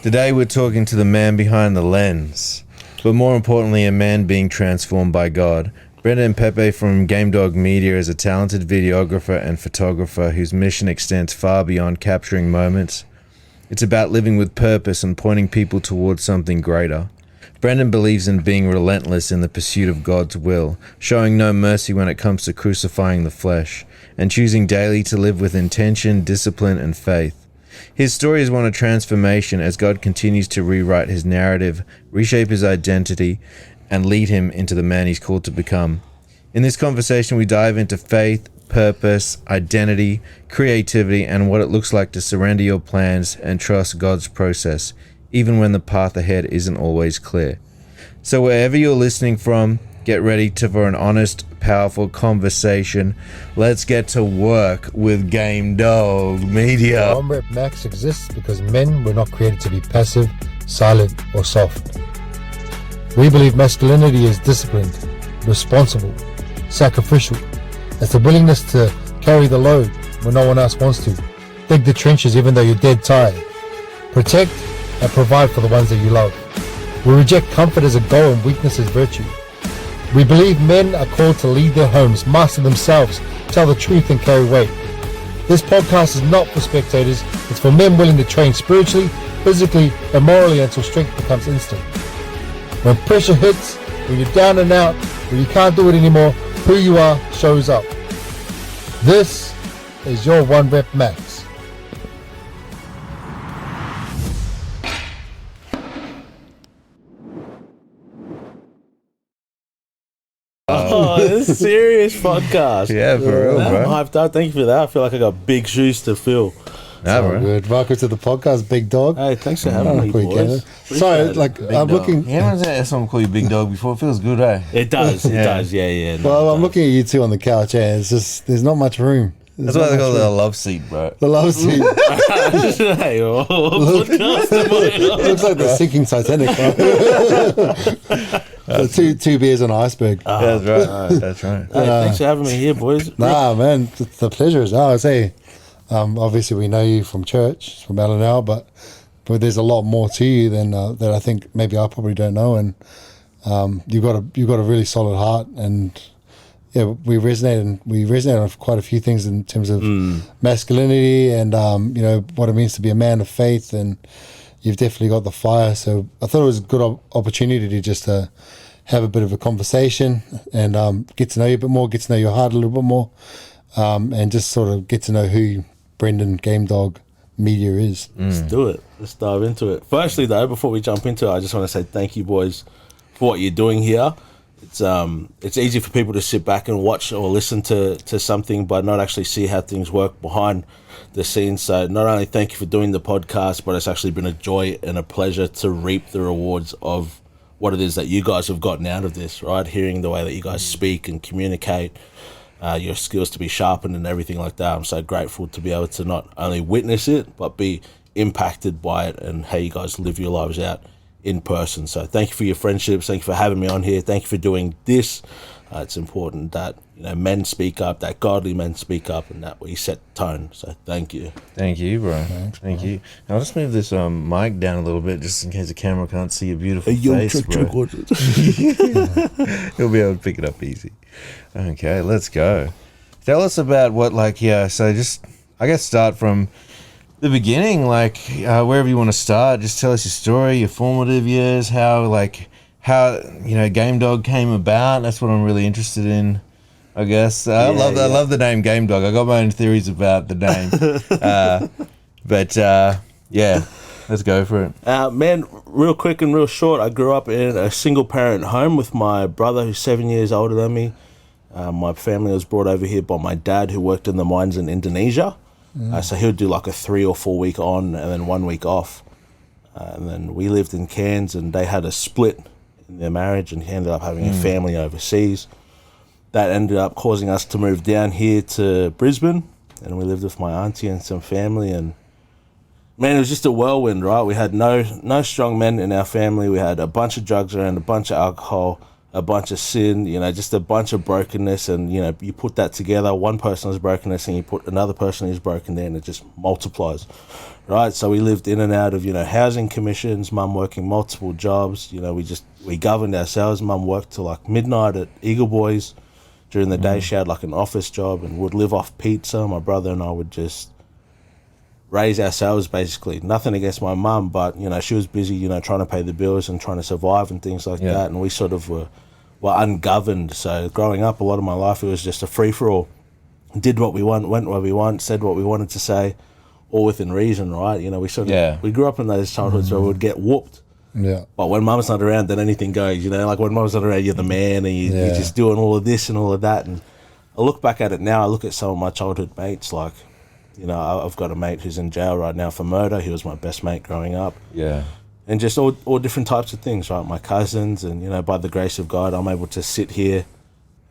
Today we're talking to the man behind the lens, but more importantly, a man being transformed by God. Brendan Pepe from Game Dog Media is a talented videographer and photographer whose mission extends far beyond capturing moments. It's about living with purpose and pointing people towards something greater. Brendan believes in being relentless in the pursuit of God's will, showing no mercy when it comes to crucifying the flesh, and choosing daily to live with intention, discipline, and faith. His story is one of transformation as God continues to rewrite his narrative, reshape his identity, and lead him into the man he's called to become. In this conversation, we dive into faith, purpose, identity, creativity, and what it looks like to surrender your plans and trust God's process, even when the path ahead isn't always clear. So wherever you're listening from, get ready for an honest, powerful conversation. Let's get to work with Game Dog Media. One Rep Max exists because men were not created to be passive, silent, or soft. We believe masculinity is disciplined, responsible, sacrificial. It's the willingness to carry the load when no one else wants to. Dig the trenches even though you're dead tired. Protect and provide for the ones that you love. We reject comfort as a goal and weakness as virtue. We believe men are called to lead their homes, master themselves, tell the truth and carry weight. This podcast is not for spectators, it's for men willing to train spiritually, physically, and morally until strength becomes instant. When pressure hits, when you're down and out, when you can't do it anymore, who you are shows up. This is your One Rep Max. Oh, this is a serious podcast. Yeah, for real, I'm bro. hyped up. Thank you for that. I feel like I got big shoes to fill. Nah, Oh, bro. good. Welcome to the podcast, big dog. Hey, thanks for having me, Quick, boys. Sorry, Appreciate like it. Big I'm dog. looking. You haven't had someone call you Big Dog before. It feels good, eh? It does. It Yeah. does. Yeah. No, Well, it I'm does. looking at you two on the couch. Yeah, it's just there's not much room. That's why they call it a love seat, bro. The love seat. Hey, what podcast am I on? Looks like the sinking Titanic. Bro. So two beers on an iceberg. That's right. That's right. Hey, thanks for having me here, boys. Nah, man, the pleasure is ours. Hey, obviously we know you from church, from LNL, but there's a lot more to you than that. I think maybe I probably don't know, and you've got a really solid heart, and yeah, we resonate on quite a few things in terms of masculinity and what it means to be a man of faith, and you've definitely got the fire. So I thought it was a good opportunity to just have a bit of a conversation and get to know you a bit more, get to know your heart a little bit more, and just sort of get to know who Brendan Game Dog Media is. Let's do it. Let's dive into it. Firstly, though, before we jump into it, I just want to say thank you, boys, for what you're doing here. It's easy for people to sit back and watch or listen to something, but not actually see how things work behind the scenes. So not only thank you for doing the podcast, but it's actually been a joy and a pleasure to reap the rewards of what it is that you guys have gotten out of this, right? Hearing the way that you guys speak and communicate, your skills to be sharpened and everything like that. I'm so grateful to be able to not only witness it, but be impacted by it and how you guys live your lives out in person. So thank you for your friendships. Thank you for having me on here. Thank you for doing this. It's important that men speak up, that godly men speak up, and that we set the tone. So thank you. Thank you, bro. Thank you. Now, I'll just move this mic down a little bit just in case the camera can't see your beautiful face, bro. He'll be able to pick it up easy. Okay, let's go. Tell us about so just, I guess, start from the beginning, wherever you want to start. Just tell us your story, your formative years, how Game Dog came about. That's what I'm really interested in, I guess. I love the name Game Dog. I got my own theories about the name. Let's go for it. Man, real quick and real short, I grew up in a single parent home with my brother who's 7 years older than me. My family was brought over here by my dad who worked in the mines in Indonesia. So he would do like a 3 or 4 week on and then 1 week off. And then we lived in Cairns and they had a split in their marriage and he ended up having a family overseas. That ended up causing us to move down here to Brisbane, and we lived with my auntie and some family, and man, it was just a whirlwind, right? We had no strong men in our family. We had a bunch of drugs around, a bunch of alcohol, a bunch of sin, just a bunch of brokenness. And, you put that together, one person is brokenness and you put another person who's broken there and it just multiplies, right? So we lived in and out of, housing commissions, mum working multiple jobs. We governed ourselves. Mum worked till like midnight at Eagle Boys. During the day, she had like an office job and would live off pizza. My brother and I would just raise ourselves, basically. Nothing against my mum, but, she was busy, trying to pay the bills and trying to survive and things like that. And we sort of were ungoverned. So growing up, a lot of my life, it was just a free-for-all. Did what we want, went where we want, said what we wanted to say, all within reason, right? We grew up in those childhoods where we would get whooped. Yeah. But when mum's not around, then anything goes, like when mum's not around, you're the man and you're just doing all of this and all of that. And I look back at it now, I look at some of my childhood mates, like, I've got a mate who's in jail right now for murder. He was my best mate growing up. Yeah. And just all different types of things, right? My cousins, and, by the grace of God, I'm able to sit here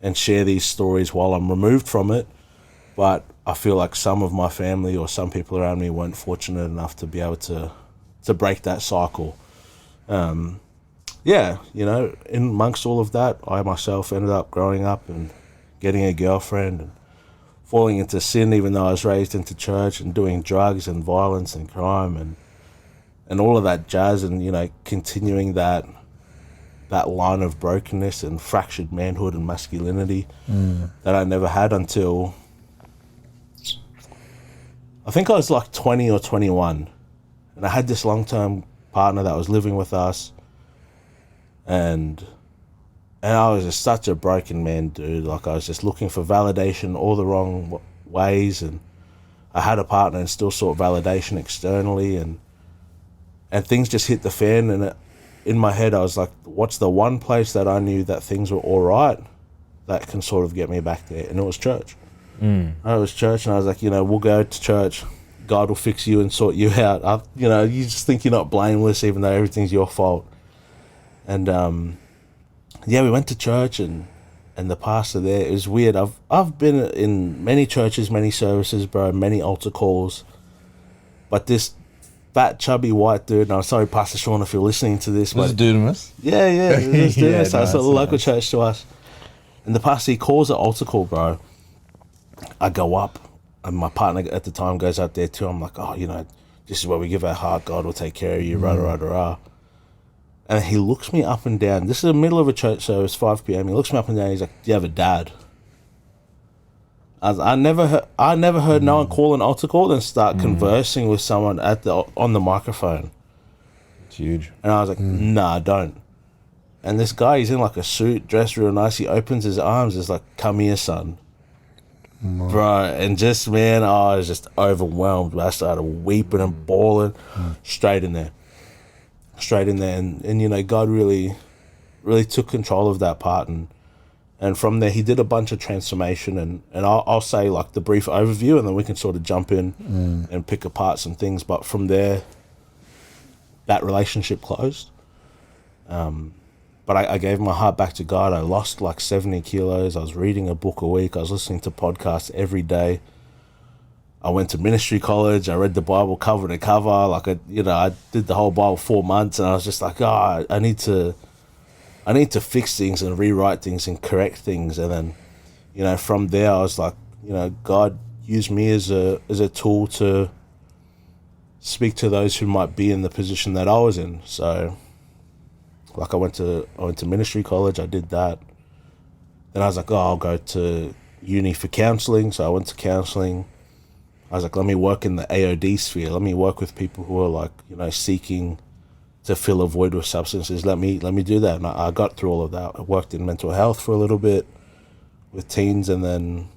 and share these stories while I'm removed from it. But I feel like some of my family or some people around me weren't fortunate enough to be able to break that cycle. In amongst all of that, I myself ended up growing up and getting a girlfriend and falling into sin, even though I was raised into church, and doing drugs and violence and crime and all of that jazz, and continuing that line of brokenness and fractured manhood and masculinity that I never had until I think I was like 20 or 21, and I had this long-term partner that was living with us, and I was just such a broken man, dude. Like, I was just looking for validation all the wrong ways, and I had a partner and still sought validation externally, and things just hit the fan, and in my head I was like, what's the one place that I knew that things were all right that can sort of get me back there? And it was church. It was church, and I was like, we'll go to church. God will fix you and sort you out. You just think you're not blameless, even though everything's your fault. And we went to church, and the pastor there, it was weird. I've been in many churches, many services, bro, many altar calls, but this fat, chubby white dude, and I'm sorry, Pastor Sean, if you're listening to this, Was but Dunamis? yeah, it was doing this. nice, So the local church to us, and the pastor, he calls an altar call, bro. I go up, and my partner at the time goes out there too. I'm like, this is where we give our heart. God will take care of you, rah. And he looks me up and down. This is the middle of a church service, 5 p.m. He looks me up and down. He's like, "Do you have a dad?" I never heard no one call an altar call and start conversing with someone on the microphone. It's huge. And I was like, "Nah, I don't." And this guy, he's in like a suit, dressed real nice. He opens his arms. He's like, "Come here, son." Bro, and just, man, I was just overwhelmed. I started weeping and bawling straight in there. And God really, really took control of that part. And from there, he did a bunch of transformation. And I'll say, like, the brief overview, and then we can sort of jump in and pick apart some things. But from there, that relationship closed. But I gave my heart back to God. I lost like 70 kilos. I was reading a book a week. I was listening to podcasts every day. I went to ministry college. I read the Bible cover to cover. Like, I did the whole Bible 4 months, and I was just like, I need to fix things and rewrite things and correct things. And then, from there, I was like, God used me as a tool to speak to those who might be in the position that I was in. So, like, I went to ministry college. I did that. Then I was like, I'll go to uni for counselling. So I went to counselling. I was like, let me work in the AOD sphere. Let me work with people who are like, seeking to fill a void with substances. Let me do that. And I got through all of that. I worked in mental health for a little bit with teens, and then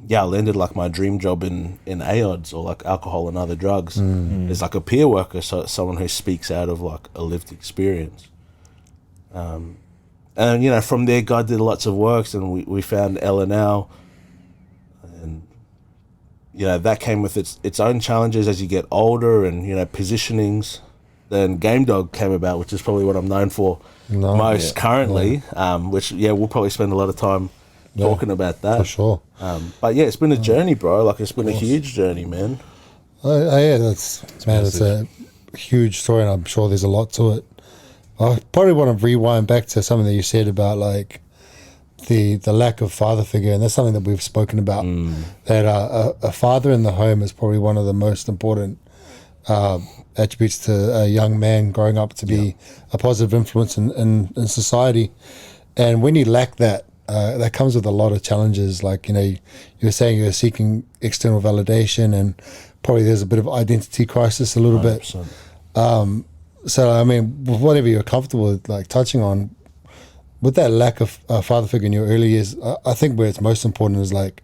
I landed like my dream job in AODs, or like alcohol and other drugs. It's like a peer worker, so someone who speaks out of like a lived experience. And from there, God did lots of works, and we found LNL, and that came with its own challenges as you get older, and positionings. Then Game Dog came about, which is probably what I'm known for most currently. Which we'll probably spend a lot of time talking about that for sure. But it's been a journey, bro. Like, it's been a huge journey, man. It's a huge story, and I'm sure there's a lot to it. I probably want to rewind back to something that you said about like the lack of father figure, and that's something that we've spoken about. That a father in the home is probably one of the most important attributes to a young man growing up to be a positive influence in society. And when you lack that, that comes with a lot of challenges. Like, you know, you were saying you're seeking external validation, and probably there's a bit of identity crisis a little 100%. bit. So, I mean, whatever you're comfortable with, like touching on, with that lack of father figure in your early years, I think where it's most important is like,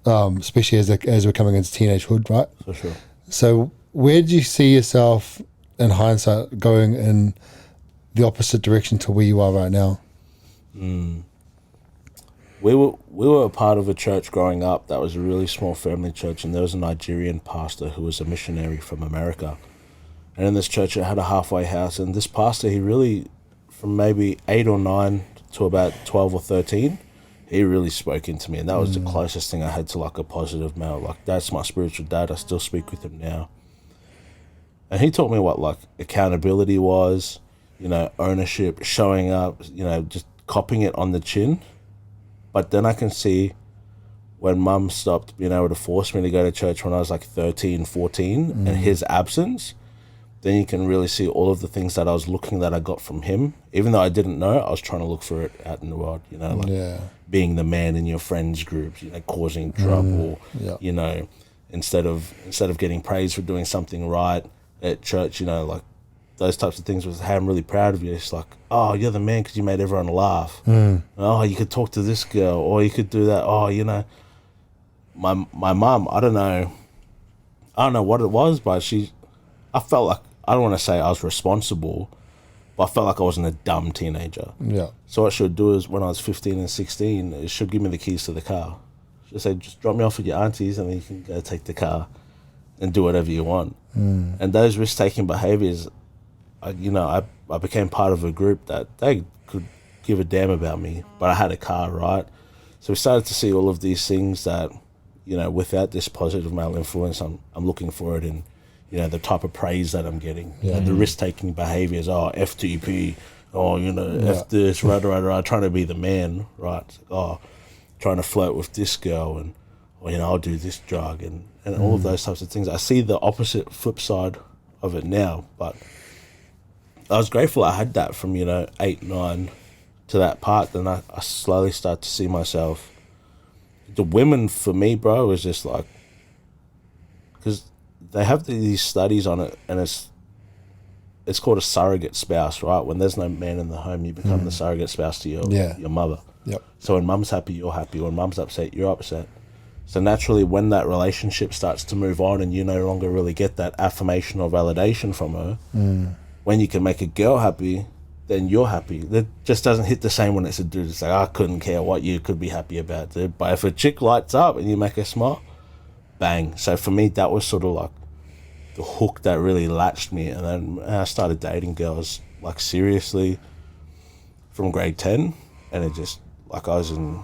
especially as we're coming into teenagehood, right? For sure. So where do you see yourself in hindsight going in the opposite direction to where you are right now? We were a part of a church growing up that was a really small family church, and there was a Nigerian pastor who was a missionary from America. And in this church, it had a halfway house, and this pastor, he really, from maybe 8 or 9 to about 12 or 13, he really spoke into me, and that was the closest thing I had to like a positive male. Like, that's my spiritual dad. I still speak with him now. And he taught me what like accountability was, you know, ownership, showing up, you know, just copping it on the chin. But then I can see when mum stopped being able to force me to go to church when I was like 13, 14, and his absence, then you can really see all of the things that I was looking that I got from him. Even though I didn't know, I was trying to look for it out in the world, you know, like being the man in your friends groups, you know, causing trouble, you know, instead of getting praise for doing something right at church, you know, like those types of things was, hey, I'm really proud of you. It's like, oh, you're the man because you made everyone laugh. Oh, you could talk to this girl, or you could do that. Oh, you know, my mum, I don't know what it was, but I felt like, I don't want to say I was responsible, but I felt like I wasn't a dumb teenager. Yeah. So what she'd do is when I was 15 and 16, is she'd give me the keys to the car. She'd say, just drop me off with your aunties and then you can go take the car and do whatever you want. And those risk-taking behaviors, I became part of a group that they could give a damn about me, but I had a car, right? So we started to see all of these things that, you know, without this positive male influence, I'm looking for it in, you know, the type of praise that I'm getting, you know, the risk-taking behaviors, FTP, you know, F this, right, trying to be the man, right? Trying to flirt with this girl, and, or, you know, I'll do this drug, and all of those types of things. I see the opposite flip side of it now, but I was grateful I had that from, you know, 8, 9 to that part. Then I slowly start to see myself. The women, for me, bro, was just like, because they have these studies on it, and it's called a surrogate spouse, right? When there's no man in the home, you become the surrogate spouse to your mother. Yep. So when mum's happy, you're happy. When mum's upset, you're upset. So naturally, when that relationship starts to move on and you no longer really get that affirmation or validation from her, when you can make a girl happy, then you're happy. That just doesn't hit the same when it's a dude. It's like, I couldn't care what you could be happy about, dude. But if a chick lights up and you make her smile, bang. So for me, that was sort of like the hook that really latched me. And then I started dating girls, like, seriously from grade 10. And it just, like, I was in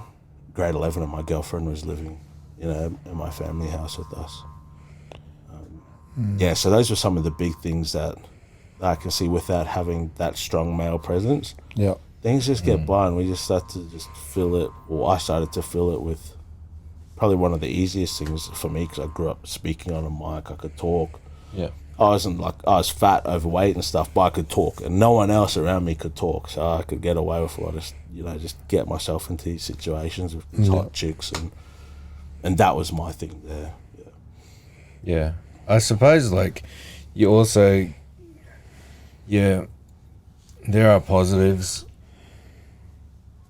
grade 11 and my girlfriend was living, you know, in my family house with us. Yeah, so those were some of the big things that I can see without having that strong male presence. Yeah. Things just get by, and we just start to just fill it, or I started to fill it with probably one of the easiest things for me, because I grew up speaking on a mic. I could talk. Yeah. I was fat, overweight and stuff, but I could talk, and no one else around me could talk, so I could get away with a lot of, you know, just get myself into these situations with these hot chicks, and that was my thing there. Yeah. I suppose, like, you also, there are positives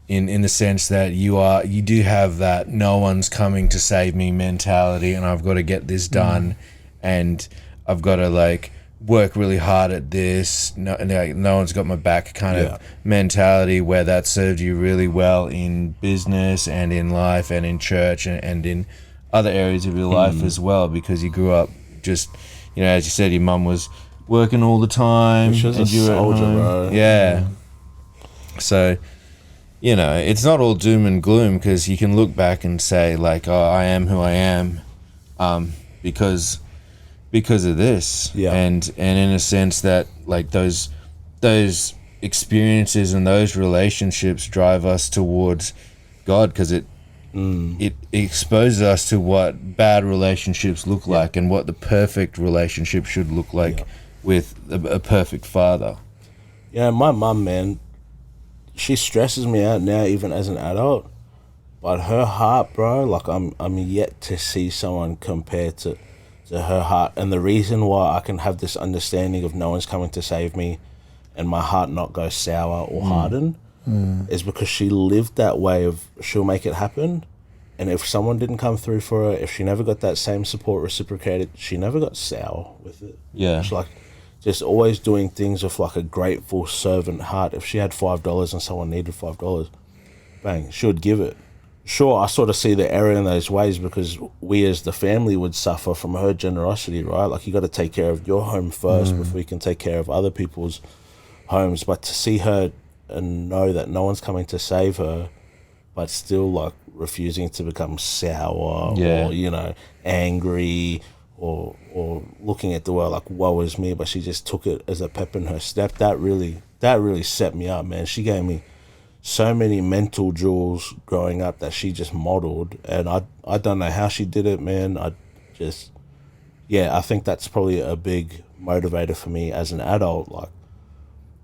in the sense that you do have that no one's coming to save me mentality, and I've got to get this done, and I've got to, like, work really hard at this. No one's got my back kind of mentality, where that served you really well in business and in life and in church and in other areas of your life as well, because you grew up just, you know, as you said, your mum was working all the time. She was and a you were at soldier, home. bro. Yeah. So, you know, it's not all doom and gloom, because you can look back and say, like, oh, I am who I am because of this. Yeah. And in a sense that, like, those experiences and those relationships drive us towards God, because it it exposes us to what bad relationships look like and what the perfect relationship should look like with a perfect father. Yeah, my mum, man, she stresses me out now, even as an adult. But her heart, bro, like I'm yet to see someone compared to her heart. And the reason why I can have this understanding of no one's coming to save me, and my heart not go sour or harden, is because she lived that way of she'll make it happen. And if someone didn't come through for her, if she never got that same support reciprocated, she never got sour with it. Yeah. She's like just always doing things with like a grateful servant heart. If she had $5 and someone needed $5, bang, she would give it. Sure, I sort of see the error in those ways because we as the family would suffer from her generosity, right? Like you got to take care of your home first before you can take care of other people's homes. But to see her and know that no one's coming to save her, but still like refusing to become sour or, you know, angry or looking at the world like woe is me, but she just took it as a pep in her step. That really set me up, man. She gave me so many mental jewels growing up that she just modeled, and I don't know how she did it, man. I think that's probably a big motivator for me as an adult, like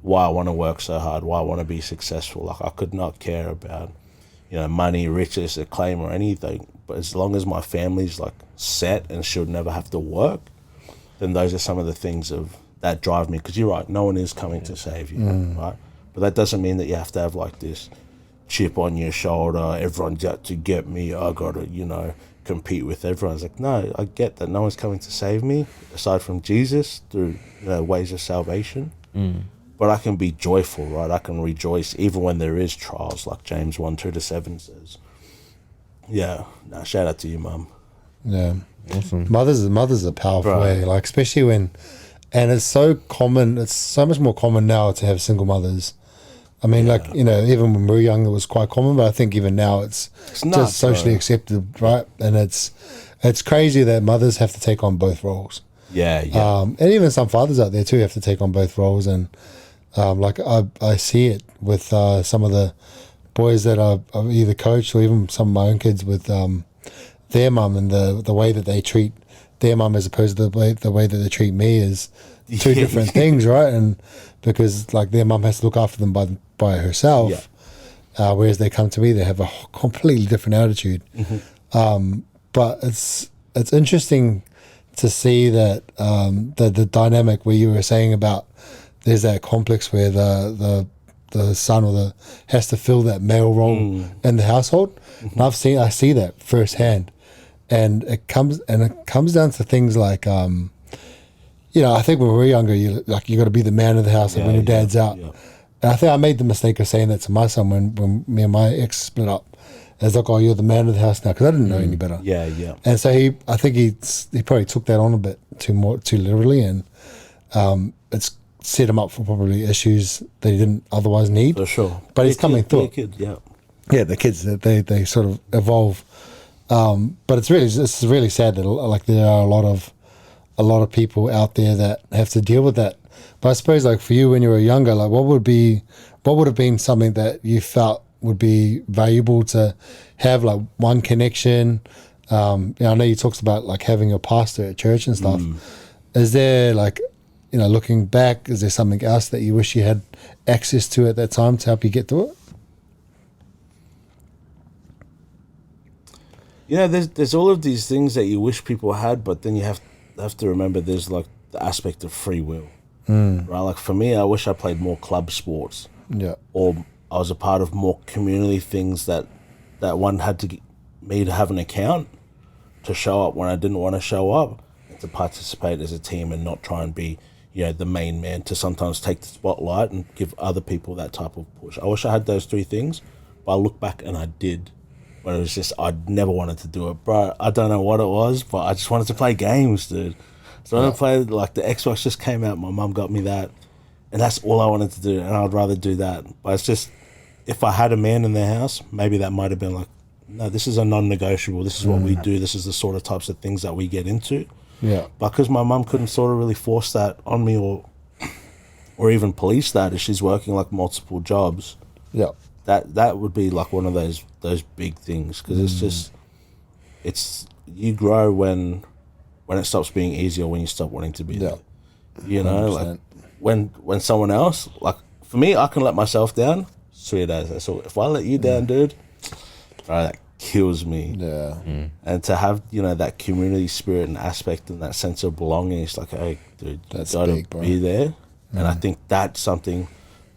why I want to work so hard, why I want to be successful. Like I could not care about, you know, money, riches, acclaim or anything, but as long as my family's like set and should never have to work, then those are some of the things that drive me. Because you're right, no one is coming to save you, right? But that doesn't mean that you have to have like this chip on your shoulder, everyone's out to get me, I gotta, you know, compete with everyone. It's like, no, I get that no one's coming to save me aside from Jesus through, you know, ways of salvation. But I can be joyful, right? I can rejoice even when there is trials, like James 1:2-7 says. Yeah, no, shout out to you, Mum. Yeah. Awesome. Mothers are powerful way, like especially when, and it's so common, it's so much more common now to have single mothers. I mean, like, you know, even when we were young, it was quite common, but I think even now it's nuts, just socially bro. accepted, right? And it's crazy that mothers have to take on both roles. Yeah. And even some fathers out there too have to take on both roles. And like I see it with some of the boys that are either coached or even some of my own kids with their mum, and the way that they treat their mum as opposed to the way that they treat me is two different things, right? And because like their mum has to look after them by herself, whereas they come to me, they have a completely different attitude. But it's interesting to see that the dynamic where you were saying about there's that complex where the son has to fill that male role in the household. And I see that firsthand, and it comes down to things like you know, I think when we were younger, you got to be the man of the house, when your dad's out. And I think I made the mistake of saying that to my son when me and my ex split up. It's like, oh, you're the man of the house now, because I didn't know any better. And so I think he probably took that on a bit too literally, and it's set him up for probably issues that he didn't otherwise need. For sure. But he's coming through it. Kid, Yeah, the kids, they sort of evolve. But it's really sad that like there are a lot of people out there that have to deal with that. But I suppose like for you when you were younger, like what would have been something that you felt would be valuable to have, like one connection? You know, I know you talked about like having a pastor at church and stuff. Is there like, you know, looking back, is there something else that you wish you had access to at that time to help you get through it? Yeah, there's all of these things that you wish people had, but then you have to remember there's like the aspect of free will, right? Like for me, I wish I played more club sports, or I was a part of more community things that one had to get me to have an account to show up when I didn't want to show up, and to participate as a team and not try and be, you know, the main man, to sometimes take the spotlight and give other people that type of push. I wish I had those three things, but I look back and I did. But it was just, I never wanted to do it, bro. I don't know what it was, but I just wanted to play games, dude. So when I played, like the Xbox just came out, my mum got me that, and that's all I wanted to do, and I'd rather do that. But it's just, if I had a man in the house, maybe that might have been like, no, this is a non-negotiable. This is what we do. This is the sort of types of things that we get into. Yeah. But because my mum couldn't sort of really force that on me or even police that, if she's working like multiple jobs. Yeah. that would be like one of those big things, because it's you grow when it stops being easy, or when you stop wanting to be there. You know, 100%. like when someone else, like for me, I can let myself down, sweet as. So if I let you down, dude, bro, that kills me. Yeah. And to have, you know, that community spirit and aspect and that sense of belonging, it's like, hey, dude, That's you gotta big, bro. be there. And I think that's something.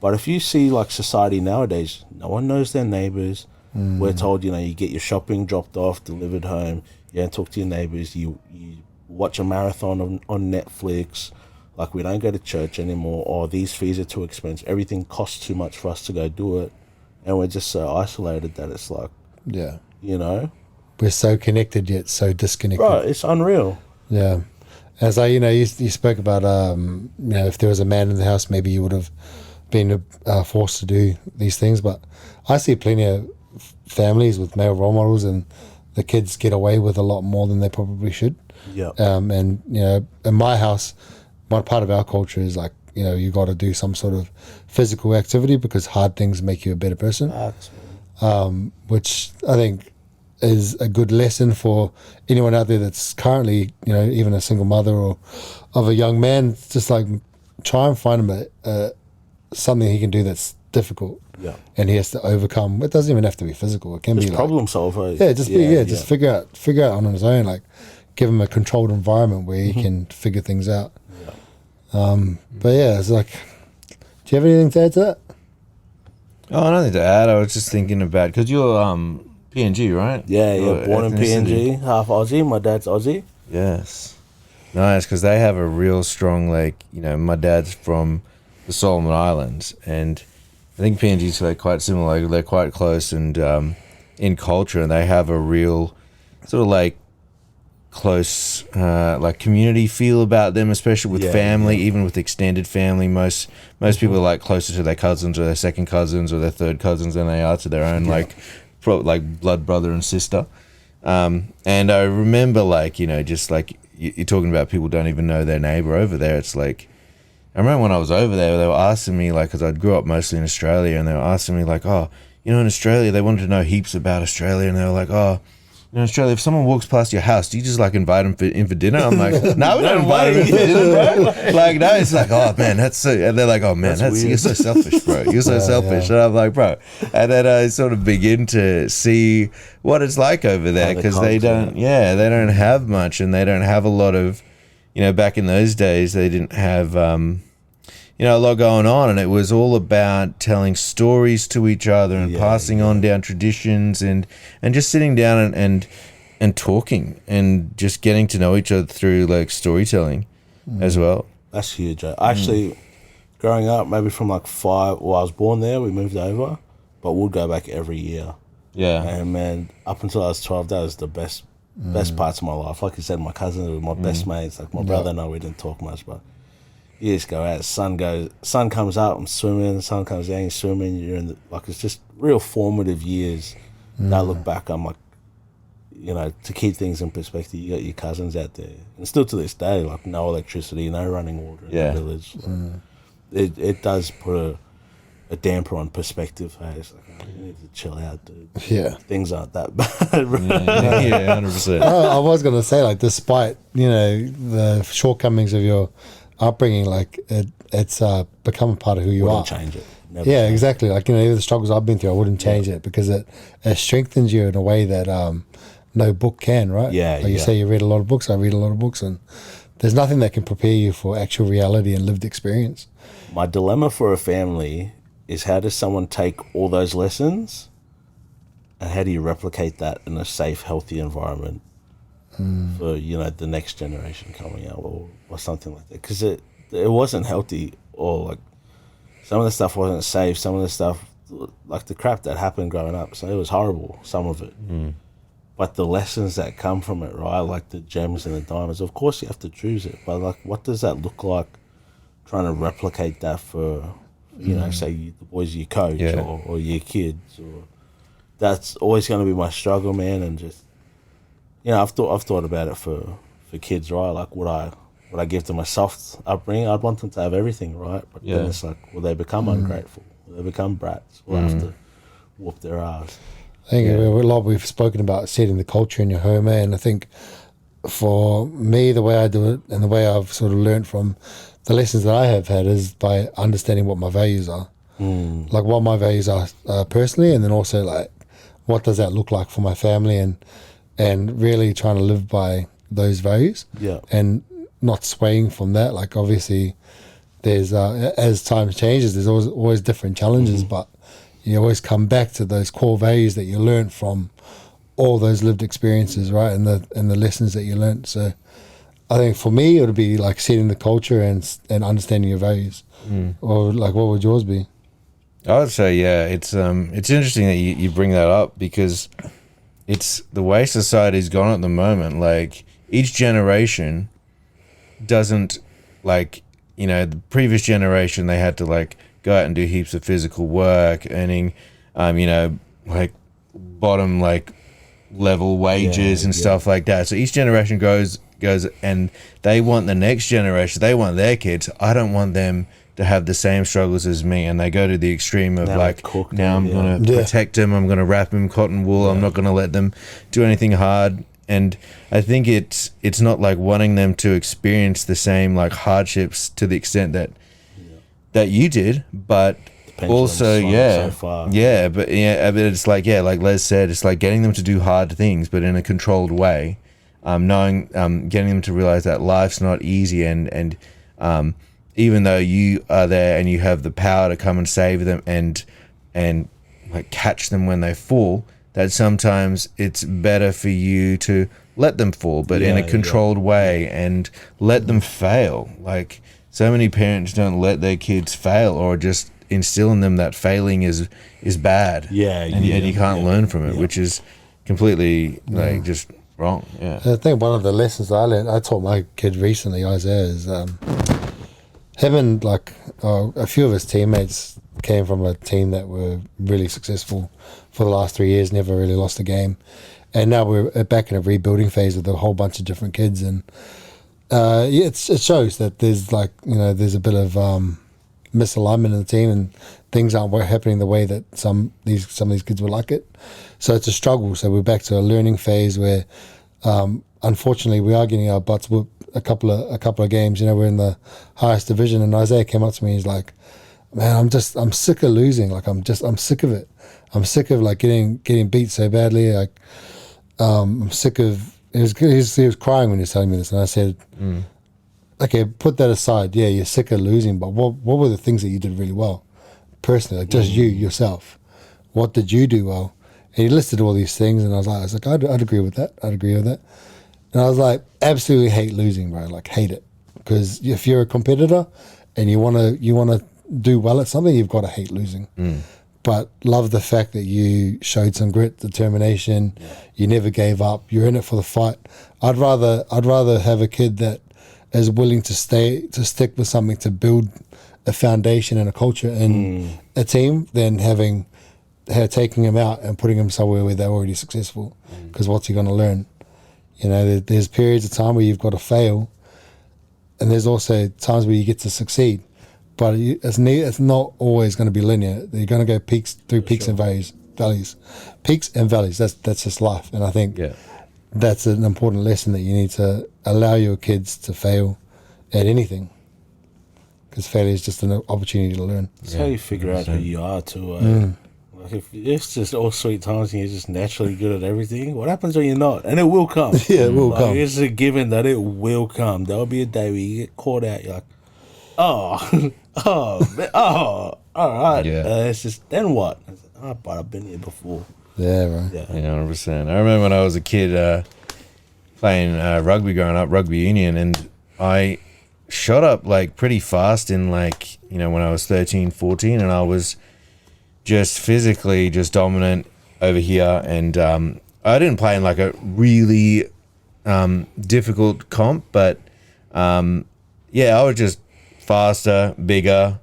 But if you see like society nowadays, no one knows their neighbors. We're told, you know, you get your shopping dropped off, delivered home. You don't talk to your neighbors. You watch a marathon on Netflix. Like, we don't go to church anymore, or these fees are too expensive. Everything costs too much for us to go do it. And we're just so isolated that it's like, Yeah. you know, We're so connected yet so disconnected. bro, it's unreal. Yeah. As I, you know, you spoke about, you know, if there was a man in the house, maybe you would have been forced to do these things. But I see plenty of families with male role models, and the kids get away with a lot more than they probably should. Yeah. And, you know, in my house, one part of our culture is like, you know, you got to do some sort of physical activity because hard things make you a better person. Which I think is a good lesson for anyone out there that's currently, you know, even a single mother or of a young man. It's just like, try and find him something he can do that's difficult. Yeah. And he has to overcome. It doesn't even have to be physical. It can Just be like, problem solver. just figure out on his own. Like, give him a controlled environment where he can figure things out. But yeah, it's like, do you have anything to add to that? Oh, nothing to add. I was just thinking about, because you're PNG, right? Yeah, Your born in ethnicity. PNG, half Aussie. My dad's Aussie. Yes. Nice, because they have a real strong, like, you know, my dad's from the Solomon Islands, and I think PNG's like quite similar. Like, they're quite close and in culture, and they have a real sort of like close like community feel about them, especially with family, even with extended family. Most people are like closer to their cousins or their second cousins or their third cousins than they are to their own like blood brother and sister. And I remember, like, you know, just like you're talking about people don't even know their neighbor over there. It's like, I remember when I was over there, they were asking me, like, because I grew up mostly in Australia, and they were asking me, like, oh, you know, in Australia, they wanted to know heaps about Australia, and they were like, oh, in Australia, if someone walks past your house, do you just like invite them in for dinner? I'm like, no, we don't invite them in for dinner, bro. Like, no, it's like, oh man, that's so. And they're like, oh man, that's you're so selfish, bro. You're so selfish. And I'm like, bro. And then I sort of begin to see what it's like over there, because they don't have much, and they don't have a lot of, you know, back in those days, they didn't have, you know, a lot going on, and it was all about telling stories to each other and passing on down traditions and just sitting down and talking and just getting to know each other through like storytelling as well. That's huge. Actually, growing up, maybe from like 5, well, I was born there, we moved over, but we'd go back every year. Yeah. And man, up until I was 12, that was the best parts of my life. Like you said, my cousins were my best mates. Like my brother, no, we didn't talk much, but you just go out, sun comes up, I'm swimming, the sun comes down, you're swimming, you're in the, like, it's just real formative years. That I look back, I'm like, you know, to keep things in perspective, you got your cousins out there, and still to this day, like, no electricity, no running water in the village. Like, it does put a damper on perspective. Hey, it's like, oh, you need to chill out, dude. Yeah. Things aren't that bad, bro. Yeah, 100%. I was going to say, like, despite, you know, the shortcomings of your upbringing, like, it's become a part of who you Wouldn't are. change it. Never Yeah, change it. exactly. Like, you know, even the struggles I've been through, I wouldn't change it, because it strengthens you in a way that no book can, right? Yeah, Like you say, you read a lot of books, I read a lot of books, and there's nothing that can prepare you for actual reality and lived experience. My dilemma for a family is, how does someone take all those lessons and how do you replicate that in a safe, healthy environment for, you know, the next generation coming out, or something like that? Because it wasn't healthy, or like some of the stuff wasn't safe, some of the stuff, like the crap that happened growing up, so it was horrible, some of it. But the lessons that come from it, right, like the gems and the diamonds, of course you have to choose it, but like, what does that look like, trying to replicate that for, you know, say the boys you coach or your kids? Or that's always going to be my struggle, man. And just, you know, I've thought about it for kids, right? Like, would I give them a soft upbringing? I'd want them to have everything, right? But then it's like, will they become ungrateful? Will they become brats? whoop their ass. I think a lot we've spoken about setting the culture in your home, and I think for me, the way I do it and the way I've sort of learned from the lessons that I have had is by understanding what my values are. Like what my values are personally, and then also like what does that look like for my family, and really trying to live by those values. Yeah. And not swaying from that. Like obviously there's as time changes, there's always different challenges, but you always come back to those core values that you learned from all those lived experiences, right? And the lessons that you learned. So I think for me it would be like setting the culture and understanding your values. Or like what would yours be? I would say, yeah, it's interesting that you bring that up, because it's the way society's gone at the moment. Like each generation doesn't, like, you know, the previous generation, they had to like go out and do heaps of physical work, earning, you know, like bottom like level wages and stuff like that. So each generation goes and they want the next generation, they want their kids. I don't want them to have the same struggles as me, and they go to the extreme of now I'm going to protect them, I'm going to wrap them in cotton wool, I'm not going to let them do anything hard. And I think it's not like wanting them to experience the same like hardships to the extent that you did, but also but it's like like Les said, it's like getting them to do hard things but in a controlled way, getting them to realize that life's not easy, and even though you are there and you have the power to come and save them and like catch them when they fall, that sometimes it's better for you to let them fall, but in a controlled way, and let them fail. Like so many parents don't let their kids fail, or just instill in them that failing is bad. And you can't learn from it, which is completely like just wrong. I think one of the lessons I taught my kid recently, Isaiah, is him and like a few of his teammates came from a team that were really successful for the last 3 years, never really lost a game, and now we're back in a rebuilding phase with a whole bunch of different kids, and it shows that there's like, you know, there's a bit of misalignment in the team, and things aren't happening the way that some of these kids would like it. So it's a struggle. So we're back to a learning phase where unfortunately we are getting our butts whooped a couple of games. You know, we're in the highest division, and Isaiah came up to me, he's like, man, I'm sick of losing. Like I'm sick of it. I'm sick of like getting beat so badly. Like I'm sick of. He was crying when he was telling me this, and I said, okay, put that aside. Yeah, you're sick of losing, but what were the things that you did really well, personally? Like just yourself. What did you do well? And he listed all these things, and I was like, I'd agree with that. I'd agree with that. And I was like, absolutely hate losing, bro. Like hate it, because if you're a competitor and you wanna do well at something, you've got to hate losing. But love the fact that you showed some grit, determination. You never gave up. You're in it for the fight. I'd rather have a kid that is willing to stick with something to build a foundation and a culture in a team than taking him out and putting him somewhere where they're already successful. Because what's he going to learn? You know, there's periods of time where you've got to fail, and there's also times where you get to succeed. But it's not always going to be linear. You're going to go through peaks and valleys. Peaks and valleys. That's just life. And I think that's an important lesson, that you need to allow your kids to fail at anything, because failure is just an opportunity to learn. That's how you figure out who you are too. Like if it's just all sweet times and you're just naturally good at everything, what happens when you're not? And it will come. It will come. It's a given that it will come. There'll be a day where you get caught out. You're like, all right. It's just, then what? But I've been here before. Yeah, right. Yeah, 100%. I remember when I was a kid playing rugby growing up, rugby union, and I shot up like pretty fast in like, you know, when I was 13, 14, and I was just physically just dominant over here, and I didn't play in like a really difficult comp, but I was just faster, bigger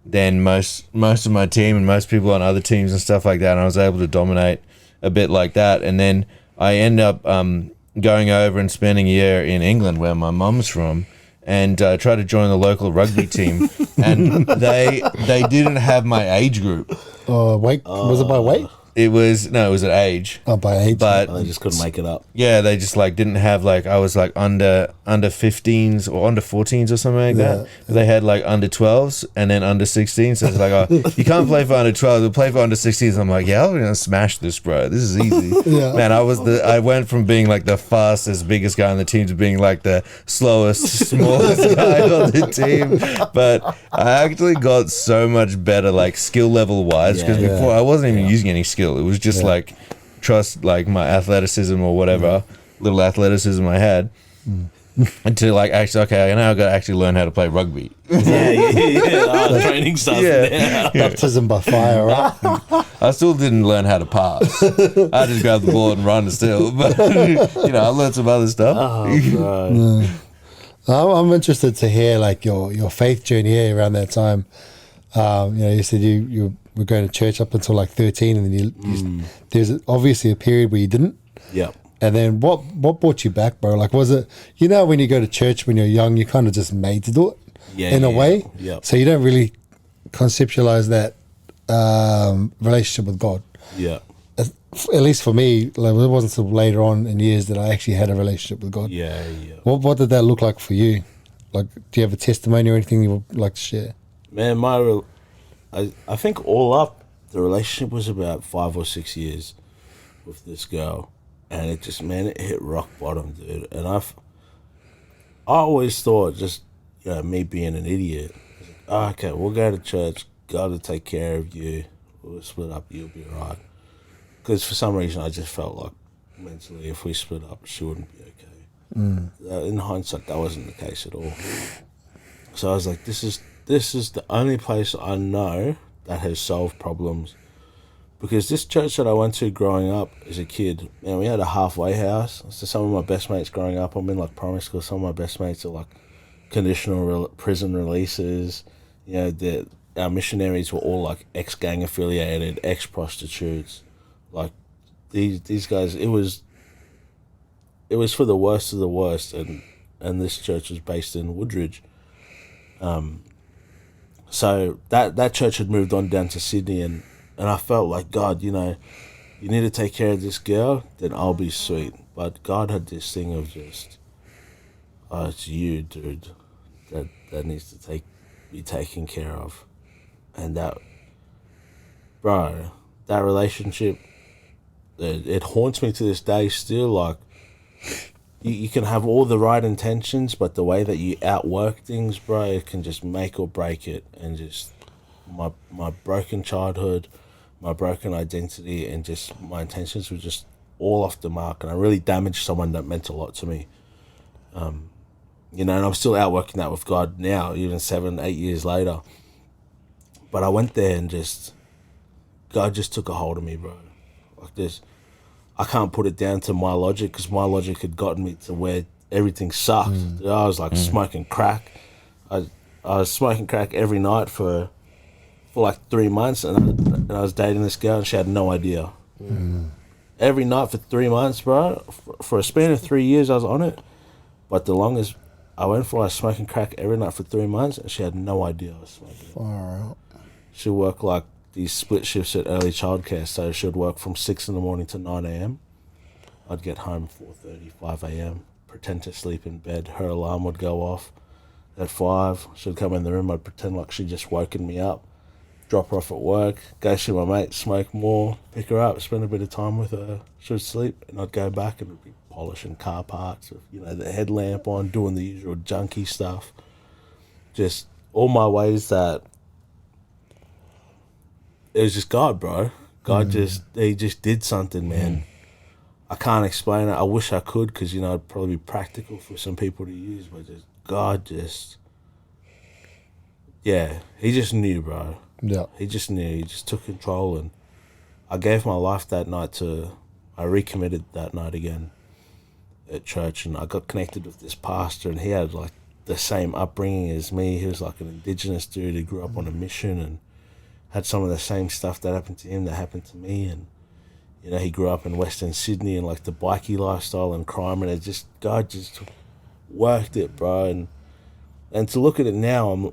than most of my team and most people on other teams and stuff like that, and I was able to dominate a bit like that. And then I end up going over and spending a year in England, where my mum's from, and tried to join the local rugby team, and they didn't have my age group. Weight? Was it by weight? It was an age. Oh, by age. But They just couldn't make it up. yeah, they just like didn't have like I was like under 15s or under 14s or something like that. They had like under 12s and then under 16s. So it's like, oh, you can't play for under 12s, but play for under 16s. I'm like, yeah, I'm gonna smash this, bro. This is easy. Yeah. Man, I went from being like the fastest, biggest guy on the team to being like the slowest, smallest guy on the team. But I actually got so much better, like skill level wise, because Yeah. before I wasn't even using any skill. It was just like trust like my athleticism or whatever little athleticism I had until like actually okay now I got to actually learn how to play rugby. Training stuff. Yeah. Baptism by fire, right? I still didn't learn how to pass. I just grabbed the ball and run still, but I learned some other stuff. Oh, bro. I'm interested to hear like your faith journey here around that time. You said you were going to church up until like 13, and then there's obviously a period where you didn't. Yep. And then what brought you back, bro? Like, was it when you go to church when you're young, you're kind of just made to do it in a way. Yep. So you don't really conceptualize that relationship with God. Yeah. At least for me, like, it wasn't until later on in years that I actually had a relationship with God. Yeah. What did that look like for you? Like, do you have a testimony or anything you would like to share? Man, I think all up, the relationship was about 5 or 6 years with this girl. And it just, man, it hit rock bottom, dude. And I always thought just, me being an idiot. Oh, okay, we'll go to church. God will take care of you. We'll split up. You'll be all right. Because for some reason, I just felt like mentally, if we split up, she wouldn't be okay. In hindsight, that wasn't the case at all. So I was like, this is the only place I know that has solved problems. Because this church that I went to growing up as a kid, man, we had a halfway house. So some of my best mates growing up, I'm in like primary school, some of my best mates are like conditional prison releases. Our missionaries were all like ex-gang affiliated, ex-prostitutes. Like these guys, it was for the worst of the worst, and this church was based in Woodridge. So that church had moved on down to Sydney, and I felt like, God, you need to take care of this girl, then I'll be sweet. But God had this thing of just, oh, it's you, dude, that needs to be taken care of. And that relationship, it haunts me to this day still. Like, you can have all the right intentions, but the way that you outwork things, bro, it can just make or break it. And just my broken childhood, my broken identity, and just my intentions were just all off the mark. And I really damaged someone that meant a lot to me. And I'm still outworking that with God now, even 7-8 years later. But I went there and God just took a hold of me, bro. Like this. I can't put it down to my logic, because my logic had gotten me to where everything sucked. I was like smoking crack. I was smoking crack every night for like 3 months, and I was dating this girl, and she had no idea. Every night for 3 months, bro. For a span of 3 years, I was on it. But the longest I went for, I was smoking crack every night for 3 months, and she had no idea I was smoking. Far out. She'd work like these split shifts at early childcare, so she'd work from 6 in the morning to 9 a.m. I'd get home 4:30, 5 a.m., pretend to sleep in bed. Her alarm would go off at 5. She'd come in the room, I'd pretend like she'd just woken me up, drop her off at work, go see my mate, smoke more, pick her up, spend a bit of time with her. She'd sleep, and I'd go back and it'd be polishing car parts with, the headlamp on, doing the usual junkie stuff. Just all my ways that it was just God, bro. God he just did something, man. I can't explain it. I wish I could, because, it'd probably be practical for some people to use, but God he just knew, bro. Yeah. He just knew. He just took control, and I gave my life that night I recommitted that night again at church, and I got connected with this pastor, and he had like the same upbringing as me. He was like an indigenous dude who grew up on a mission and had some of the same stuff that happened to him that happened to me. And he grew up in Western Sydney and like the bikie lifestyle and crime, and God just worked it, bro. And to look at it now,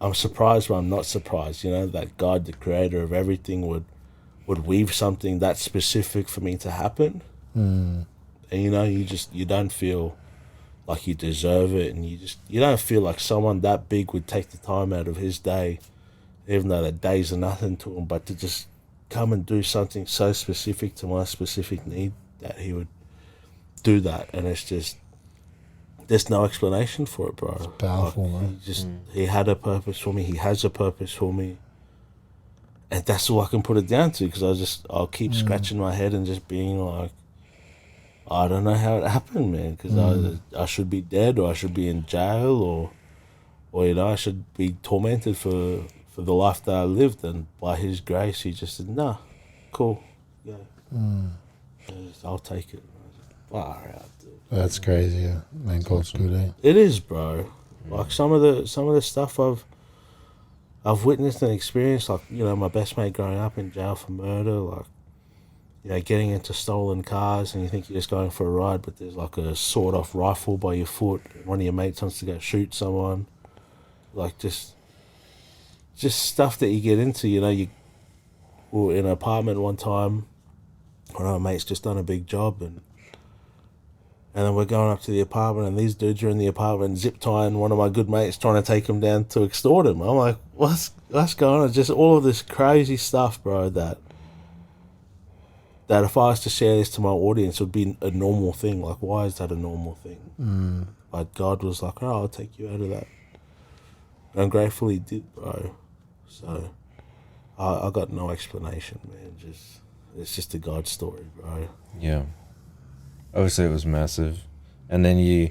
I'm surprised, but I'm not surprised, that God, the creator of everything, would would weave something that specific for me to happen. And you know, you don't feel like you deserve it, and you don't feel like someone that big would take the time out of his day, even though the days are nothing to him, but to just come and do something so specific to my specific need, that he would do that. And it's just, there's no explanation for it, bro. It's powerful, man. He had a purpose for me. He has a purpose for me. And that's all I can put it down to, because I'll keep scratching my head and just being like, I don't know how it happened, man, because I should be dead, or I should be in jail, or you know, I should be tormented for the life that I lived. And by his grace, he just said, nah, cool, yeah. I'll take it. Far out, dude. That's crazy, yeah. Man, God's good, eh? It is, bro. Like some of the stuff I've witnessed and experienced, like, you know, my best mate growing up in jail for murder, like, you know, getting into stolen cars, and you think you're just going for a ride, but there's like a sawed-off rifle by your foot. One of your mates wants to go shoot someone. Like, just stuff that you get into, you know. We were in an apartment one time, one of our mates just done a big job, and then we're going up to the apartment, and these dudes are in the apartment zip tying one of my good mates, trying to take him down to extort him. I'm like, what's going on? Just all of this crazy stuff, bro, that if I was to share this to my audience, it would be a normal thing. Like, why is that a normal thing? But God was like, oh, I'll take you out of that. And I'm grateful he did, bro. So I got no explanation, man. It's just a God story, bro. Yeah. Obviously, it was massive. And then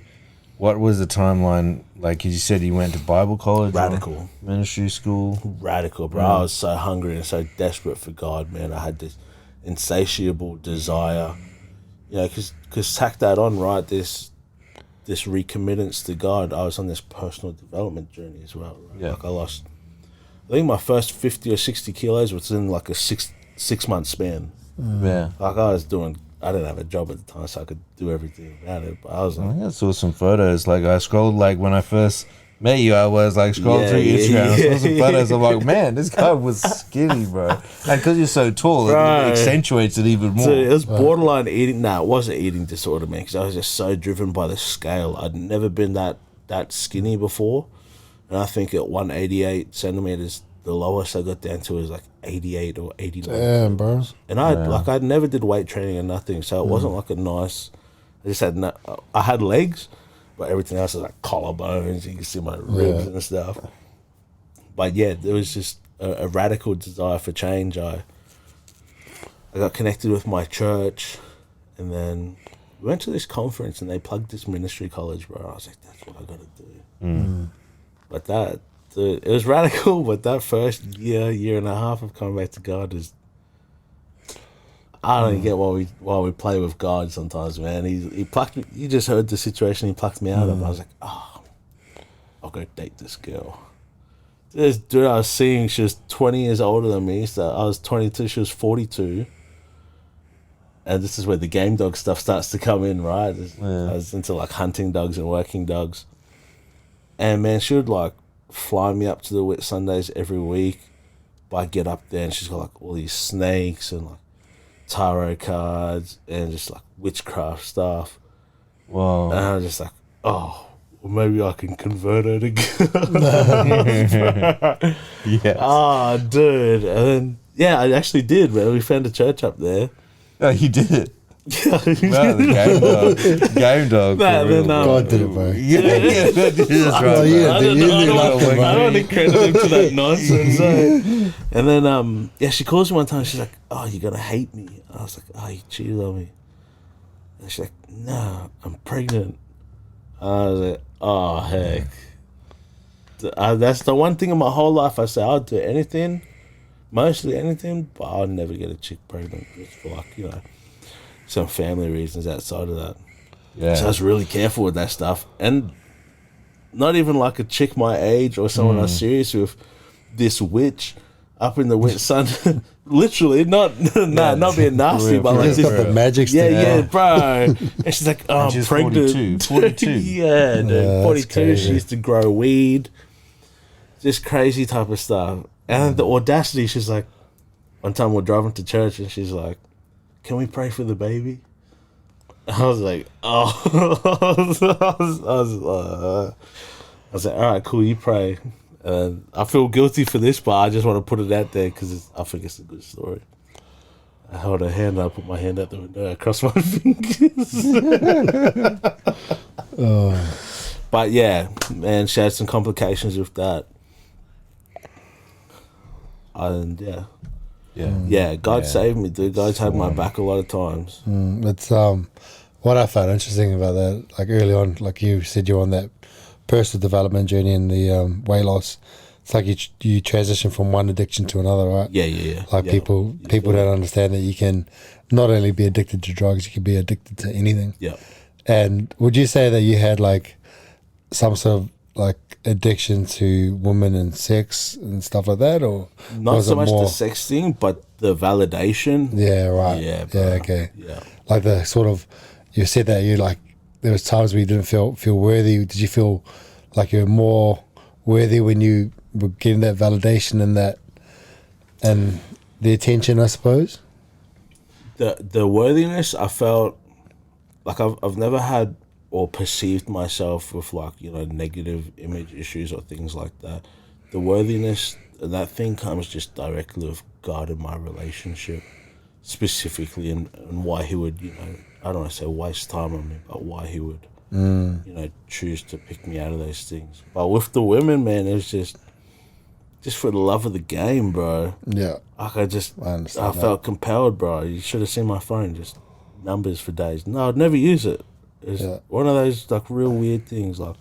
what was the timeline? Like, you said you went to Bible college? Radical. Or ministry school? Radical, bro. I was so hungry and so desperate for God, man. I had this insatiable desire, you know, because tack that on, right, this recommittance to God. I was on this personal development journey as well, right? Yeah. Like, I think my first 50 or 60 kilos was in like a six month span. Yeah. Like, I didn't have a job at the time, so I could do everything about it, but I was like, I saw some photos. Like, I scrolled, like, when I first met you, I was like scrolling through Instagram. I saw some photos. I'm like, man, this guy was skinny, bro. And because you're so tall, it accentuates it even more. So it was borderline eating. Nah, it wasn't eating disorder, man, because I was just so driven by the scale. I'd never been that skinny before, and I think at 188 centimeters, the lowest I got down to was like 88 or 89. Damn, bro. And I never did weight training or nothing, so it wasn't like a nice. I just had I had legs, but everything else was like collarbones. You can see my ribs and stuff. But yeah, there was just a radical desire for change. I got connected with my church, and then we went to this conference, and they plugged this ministry college, bro. I was like, that's what I got to do. But it was radical, but that first year and a half of coming back to God is, I don't get why we play with God sometimes, man. He plucked me. You just heard the situation he plucked me out of. I was like, I'll go date this girl. This dude I was seeing, she was 20 years older than me. So I was 22, she was 42. And this is where the game dog stuff starts to come in, right? I was into like hunting dogs and working dogs. And man, she would like fly me up to the Whit Sundays every week. But I get up there and she's got like all these snakes and like tarot cards and just like witchcraft stuff. Wow. And I was just like, oh, well, maybe I can convert her to God. Yes. Ah, dude. And then, yeah, I actually did, man. We found a church up there. Oh, you did it. Yeah. Wow, the game dog. Nah, for real. then, God did it, bro. Yeah, that's right. yeah, I dude, you did nothing, bro. don't want to credit him to that nonsense. And then, she calls me one time. She's like, "Oh, you're gonna hate me." I was like, "Oh, you cheated on me." And she's like, "No, I'm pregnant." I was like, "Oh, heck." That's the one thing in my whole life I say I'll do anything, mostly anything, but I'll never get a chick pregnant just for like, you know, some family reasons outside of that. Yeah. So I was really careful with that stuff. And not even like a chick my age or someone I was serious with, this witch up in the Whit Sun. Literally, not being nasty, but like Just got the magic stick. yeah, bro. And she's like, oh, I'm she's pregnant. 42. Yeah, dude. Yeah, 42. crazy. She used to grow weed. Just crazy type of stuff. And the audacity, she's like, one time we're driving to church and she's like, "Can we pray for the baby?" I was like, "Oh," I was like, "All right, cool, you pray." I feel guilty for this, but I just want to put it out there because I think it's a good story. I held her hand, I put my hand out the window, I crossed my fingers. But yeah, man, she had some complications with that. And yeah, God saved me, dude. God's had my back a lot of times. It's what I found interesting about that, like early on, like you said, you're on that personal development journey and the weight loss. It's like you transition from one addiction to another, right? Yeah. Like people don't understand that you can not only be addicted to drugs, you can be addicted to anything. Yeah. And would you say that you had like some sort of like addiction to women and sex and stuff like that, or Not was so it much more? the sex thing, but the validation. Yeah, right. Yeah, bro. Yeah, okay. Yeah. Like the sort of, you said that you like, there was times where you didn't feel worthy. Did you feel like you were more worthy when you were getting that validation and the attention, I suppose? The worthiness, I felt like I've never had or perceived myself with like, you know, negative image issues or things like that. The worthiness, that thing comes just directly with God in my relationship, specifically, and why he would, you know, I don't want to say waste time on me, but why he would, you know, choose to pick me out of those things. But with the women, man, it was just for the love of the game, bro. Yeah. Like I I felt compelled, bro. You should have seen my phone, just numbers for days. No, I'd never use it. It's one of those like real weird things. Like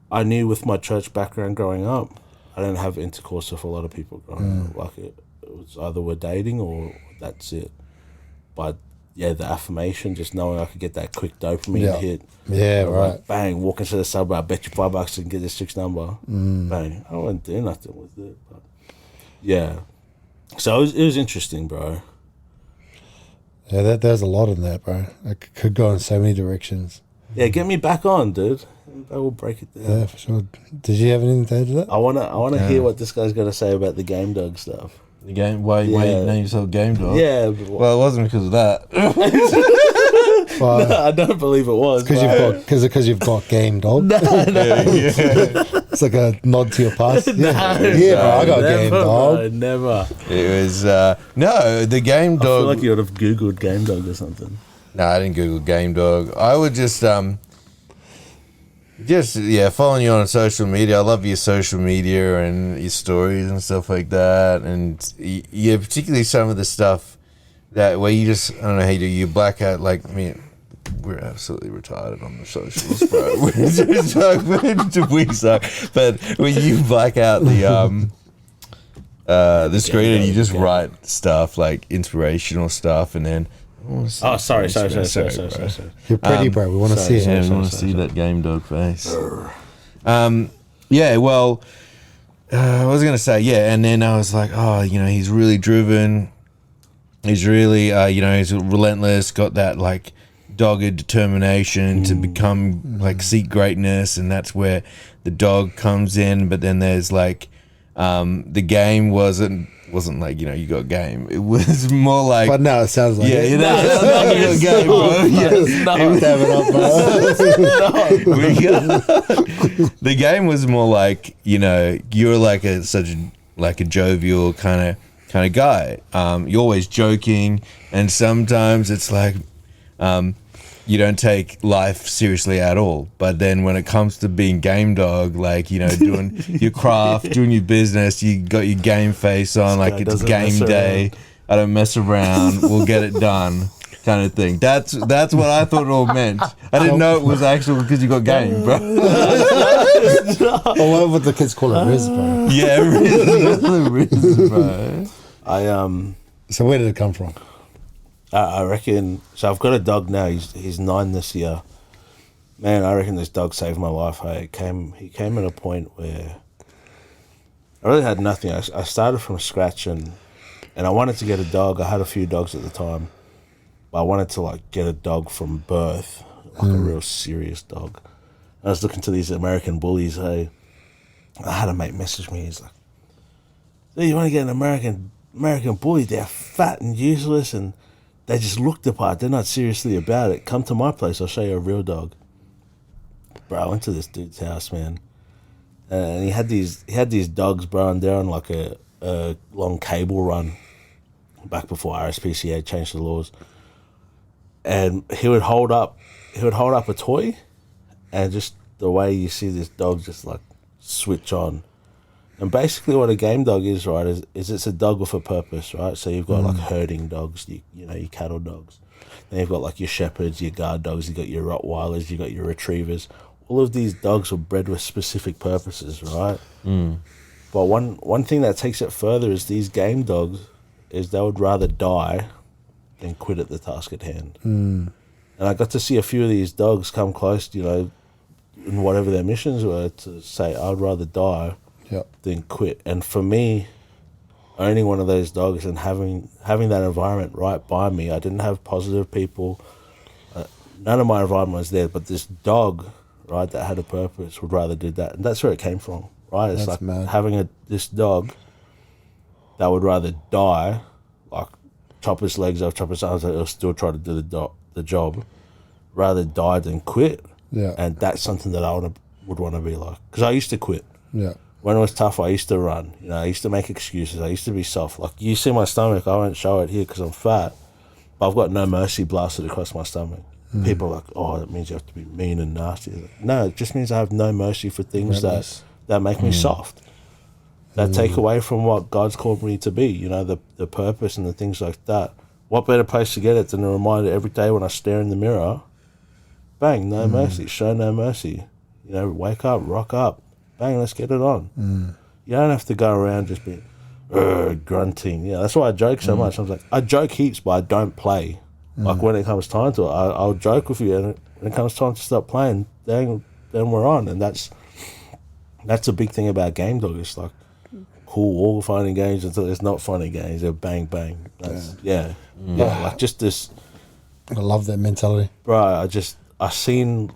I knew with my church background growing up, I didn't have intercourse with a lot of people growing up. Like it was either we're dating or that's it. But yeah, the affirmation, just knowing I could get that quick dopamine hit. Yeah, You know, right. like, bang, walk into the suburb, I bet you $5 and get this chick's number. Bang. I wouldn't do nothing with it. But yeah. So it was interesting, bro. Yeah, there's a lot in that, bro. It could go in so many directions. Yeah, get me back on, dude. I will break it down. Yeah, for sure. Did you have anything to add to that? I wanna hear what this guy's gonna say about the Game Dog stuff. The game? Why you name yourself Game Dog? Yeah, but Well, it wasn't because of that. Well, I don't believe it was. because you've got game, dog. It's like a nod to your past. Yeah, bro, I got game, dog. Bro, never. It was no, the Game I Dog. feel like you would have Googled Game Dog or something. No, I didn't Google Game Dog. I would just following you on social media. I love your social media and your stories and stuff like that. And yeah, particularly some of the stuff that where you just, I don't know how you do, you black out, like, I mean, we're absolutely retarded on the socials, bro. We suck. But when you black out the screen and you just write stuff like inspirational stuff, and then Oh, sorry. You're pretty, bro. We want to see yeah, it. we want to see that Game Dog face. Yeah, well, I was gonna say, yeah, and then I was like, oh, you know, he's really driven. He's really, you know, he's relentless. Got that like dogged determination to become like seek greatness, and that's where the dog comes in. But then there's like, the game wasn't like, you know, you got game. It was more like, But now it sounds like yeah, it. you know, it's not a game, bro. The game was more like, you know, you're like a jovial kind of guy. You're always joking, and sometimes it's like, you don't take life seriously at all. But then when it comes to being Game Dog, like, you know, doing your craft, doing your business, you got your game face on, like it's game day. I don't mess around. We'll get it done, kind of thing. That's what I thought it all meant. I didn't know it was actual because you got game, bro. Or what the kids call it, Riz, bro. Yeah, Riz, bro. So where did it come from? I reckon. So I've got a dog now. He's 9 this year. Man, I reckon this dog saved my life. He came at a point where I really had nothing. I started from scratch, and I wanted to get a dog. I had a few dogs at the time, but I wanted to like get a dog from birth, like a real serious dog. I was looking to these American bullies. Hey, I had a mate message me. He's like, So you want to get an American bully? They're fat and useless, and they just look the part. They're not seriously about it. Come to my place. I'll show you a real dog. Bro, I went to this dude's house, man, and he had these dogs, bro, and they're on like a long cable run back before RSPCA changed the laws. And he would hold up a toy, and just the way you see this dog just like switch on. And basically what a game dog is, right, is it's a dog with a purpose, right? So you've got like herding dogs, you know, your cattle dogs. Then you've got like your shepherds, your guard dogs, you've got your Rottweilers, you've got your retrievers. All of these dogs were bred with specific purposes, right? But one thing that takes it further is these game dogs is they would rather die than quit at the task at hand. And I got to see a few of these dogs come close, you know, in whatever their missions were, to say, I'd rather die than quit. And for me, owning one of those dogs and having that environment right by me, I didn't have positive people. None of my environment was there, but this dog, right, that had a purpose would rather do that. And that's where it came from, right? It's That's like mad. having this dog that would rather die, like chop his legs off, chop his arms off, he'll still try to do the job, rather die than quit. Yeah. And that's something that I would want to be like. Because I used to quit. Yeah. When it was tough, I used to run. You know, I used to make excuses. I used to be soft. Like, you see my stomach, I won't show it here because I'm fat, but I've got no mercy blasted across my stomach. People are like, oh, that means you have to be mean and nasty. Like, no, it just means I have no mercy for things that make me soft. That take away from what God's called me to be, you know, the purpose and the things like that. What better place to get it than a reminder every day when I stare in the mirror, bang, no mercy, show no mercy. You know, wake up, rock up, bang, let's get it on. You don't have to go around just being grunting. Yeah, that's why I joke so much. I was like, I joke heaps, but I don't play. Like, when it comes time to it, I'll joke with you, and when it comes time to stop playing, then we're on. And that's a big thing about Game Dog. It's like, cool, all funny games until it's not funny games. They're bang, bang. That's, yeah, like just this. I love that mentality. Bro, I seen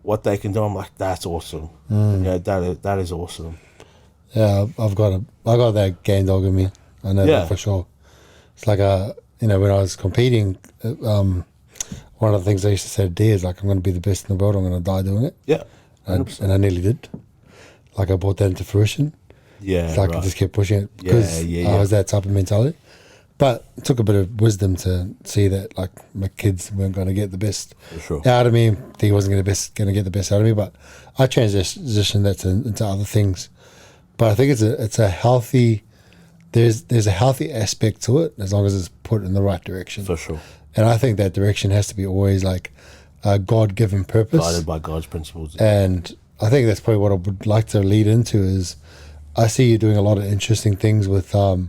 what they can do. I'm like, that's awesome. Yeah, that is awesome. Yeah, I got that game dog in me. I know that for sure. It's like you know, when I was competing, one of the things I used to say to D is like, I'm going to be the best in the world. I'm going to die doing it. Yeah, and I nearly did. Like, I brought that into fruition. Yeah, it's like I just kept pushing it because I was that type of mentality. But it took a bit of wisdom to see that, like, my kids weren't going to get the best out of me. He wasn't going to get the best out of me. But I transitioned that into other things. But I think it's a healthy. There's a healthy aspect to it as long as it's put in the right direction. For sure. And I think that direction has to be always like a God-given purpose, guided by God's principles. And I think that's probably what I would like to lead into is, I see you doing a lot of interesting things with your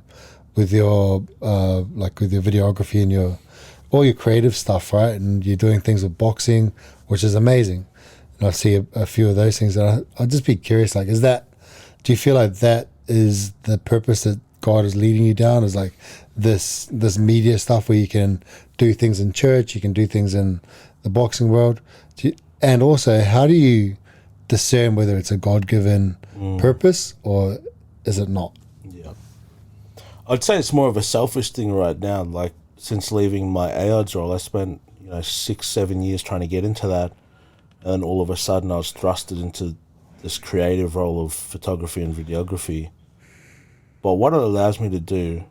like with your videography and all your creative stuff, right? And you're doing things with boxing, which is amazing. And I see a few of those things, and I'd just be curious, like, do you feel like that is the purpose that God is leading you down? Is like this media stuff where you can do things in church, you can do things in the boxing world, and also how do you discern whether it's a God-given purpose or is it not? Yeah, I'd say it's more of a selfish thing right now. Like, since leaving my AODS role, I spent 6-7 years trying to get into that, and then all of a sudden I was thrusted into this creative role of photography and videography. But what it allows me to do,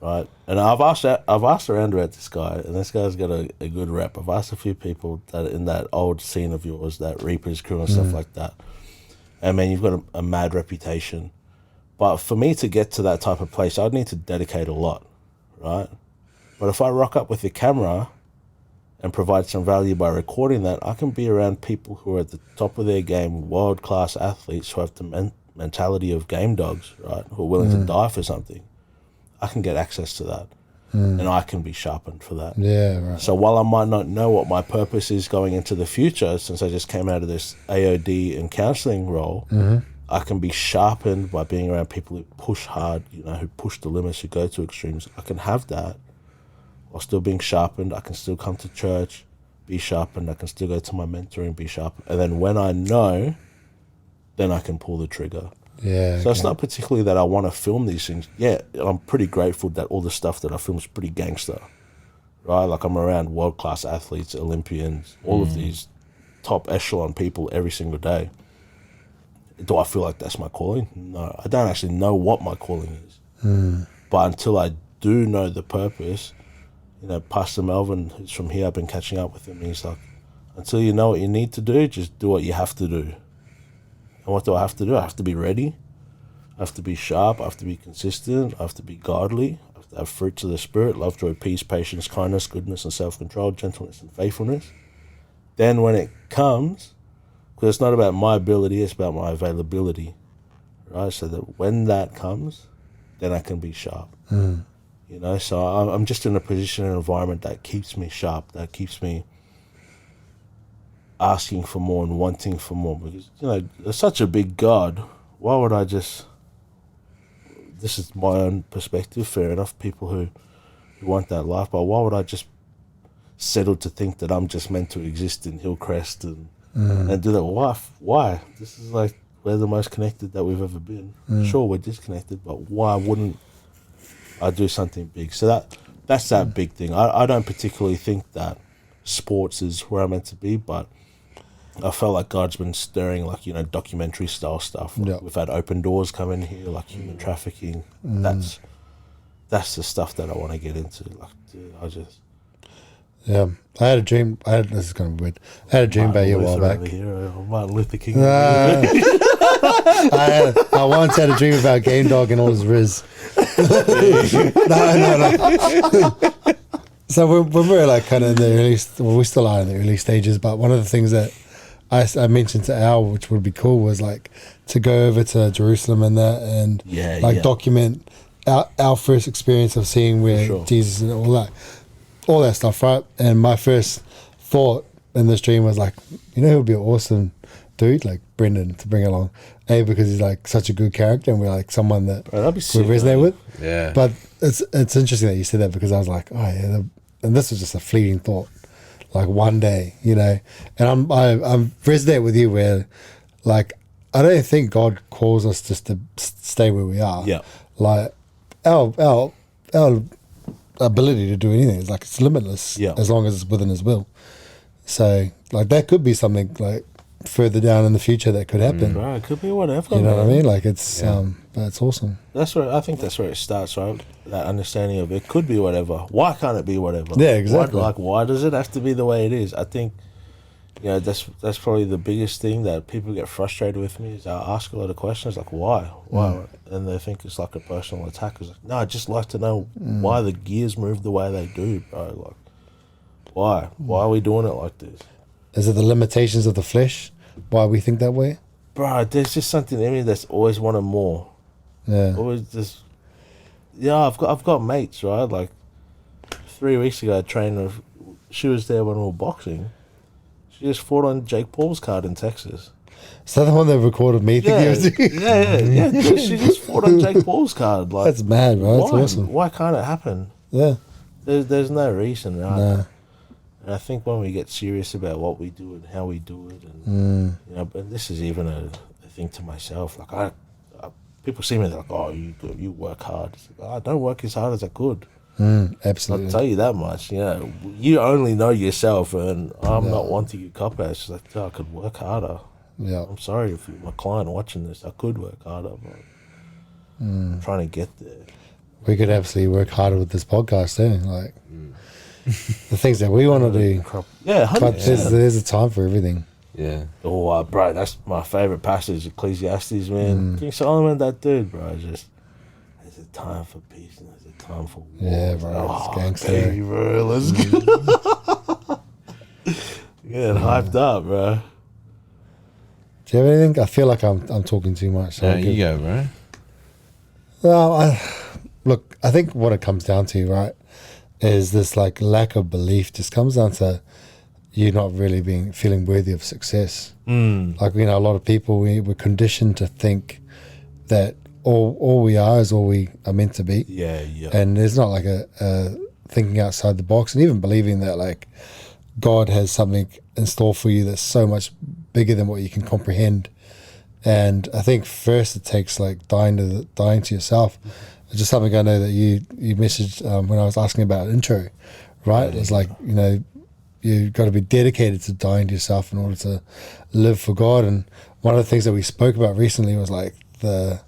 right? And I've asked around about this guy, and this guy's got a good rep. I've asked a few people that in that old scene of yours, that Reaper's crew and stuff like that. And man, you've got a mad reputation. But for me to get to that type of place, I'd need to dedicate a lot, right? But if I rock up with the camera and provide some value by recording that, I can be around people who are at the top of their game, world-class athletes who have the mentality of game dogs, right? Who are willing to die for something. I can get access to that, and I can be sharpened for that. Yeah, right. So while I might not know what my purpose is going into the future, since I just came out of this AOD and counseling role, I can be sharpened by being around people who push hard, who push the limits, who go to extremes. I can have that while still being sharpened. I can still come to church, be sharpened. I can still go to my mentoring, be sharpened. And then when I know, then I can pull the trigger. Yeah. So it's okay. not particularly that I want to film these things. Yeah, I'm pretty grateful that all the stuff that I film is pretty gangster, right? Like I'm around world-class athletes, Olympians, all of these top echelon people every single day. Do I feel like that's my calling? No, I don't actually know what my calling is. But until I do know the purpose, Pastor Melvin, who's from here, I've been catching up with him, and he's like, until you know what you need to do, just do what you have to do. And what do I have to do? I have to be ready. I have to be sharp. I have to be consistent. I have to be godly. I have to have fruits of the Spirit: love, joy, peace, patience, kindness, goodness, and self-control, gentleness, and faithfulness. Then when it comes, because it's not about my ability, it's about my availability, right? So that when that comes, then I can be sharp. So I'm just in a position and environment that keeps me sharp, that keeps me asking for more and wanting for more. Because, there's such a big God. Why would I just... This is my own perspective, fair enough, people who want that life, but why would I just settle to think that I'm just meant to exist in Hillcrest and do that? Why? This is like, we're the most connected that we've ever been. Sure, we're disconnected, but why wouldn't I do something big? So that's that big thing. I don't particularly think that sports is where I'm meant to be, but I felt like God's been stirring, like, documentary style stuff. Like Yep. We've had Open Doors come in here, like human trafficking. That's the stuff that I want to get into. Like, dude, Yeah. I had a dream. This is kind of weird. I had a dream about you a while back. Over here, Martin Luther King. I once had a dream about Game Dog and all his riz. No. So when we were like kind of in the early, we still are in the early stages, but one of the things that I mentioned to Al, which would be cool, was like to go over to Jerusalem and that, and document our first experience of seeing where Jesus and all that stuff, right? And my first thought in this dream was like, who would be an awesome dude like Brendan to bring along, because he's like such a good character and we're like someone that we resonate with. Yeah. But it's interesting that you said that, because I was like, oh yeah, and this was just a fleeting thought, like one day, and I'm resonate with you where, like, I don't think God calls us just to stay where we are. Yeah. Like our ability to do anything is like, it's limitless. Yeah. As long as it's within His will. So like that could be something like further down in the future that could happen. Right, it could be whatever. You know what I mean? Like it's but it's awesome. I think that's where it starts, right? That understanding of it could be whatever. Why can't it be whatever? Yeah, exactly. Why does it have to be the way it is? I think, that's probably the biggest thing that people get frustrated with me, is I ask a lot of questions like, why? And they think it's like a personal attack. It's like, no, I'd just like to know why the gears move the way they do, bro. Like, why? Why are we doing it like this? Is it the limitations of the flesh? Why we think that way? Bro, there's just something in me that's always wanted more. Yeah. Always just... I've got mates, right? Like 3 weeks ago, I trained with... She was there when we were boxing. She just fought on Jake Paul's card in Texas. Is that the one that recorded me thinking it was Yeah. She just fought on Jake Paul's card. Like, that's mad, bro. That's why? awesome. Why can't it happen? Yeah. There's no reason, right? Nah. And I think when we get serious about what we do and how we do it, and but this is even a thing to myself. Like I people see me, they're like, "Oh, you work hard." It's like, I don't work as hard as I could. Absolutely. I'll tell you that much. You only know yourself, and I'm not wanting you cop out. It's like, I could work harder. Yeah. I'm sorry if you're my client watching this. I could work harder, but I'm trying to get there. We could absolutely work harder with this podcast too. Like the things that we want to do. Yeah, 100%. But there's a time for everything. Yeah. Oh, bro, that's my favorite passage, Ecclesiastes, man. King Solomon, that dude, bro. Just there's a time for peace and there's a time for war. Yeah, bro. It's gangster. Baby, bro, let's go. Getting hyped up, bro. Do you have anything? I feel like I'm talking too much. So No, you go, bro. Well, look, I think what it comes down to, right, is this like lack of belief just comes down to you not really feeling worthy of success. Like, a lot of people, we're conditioned to think that all we are is all we are meant to be. Yeah. And there's not like a thinking outside the box, and even believing that like God has something in store for you that's so much bigger than what you can comprehend. And I think first it takes like dying to yourself. It's just something I know that you messaged when I was asking about intro, right? It's like, you know, you've got to be dedicated to dying to yourself in order to live for God. And one of the things that we spoke about recently was like the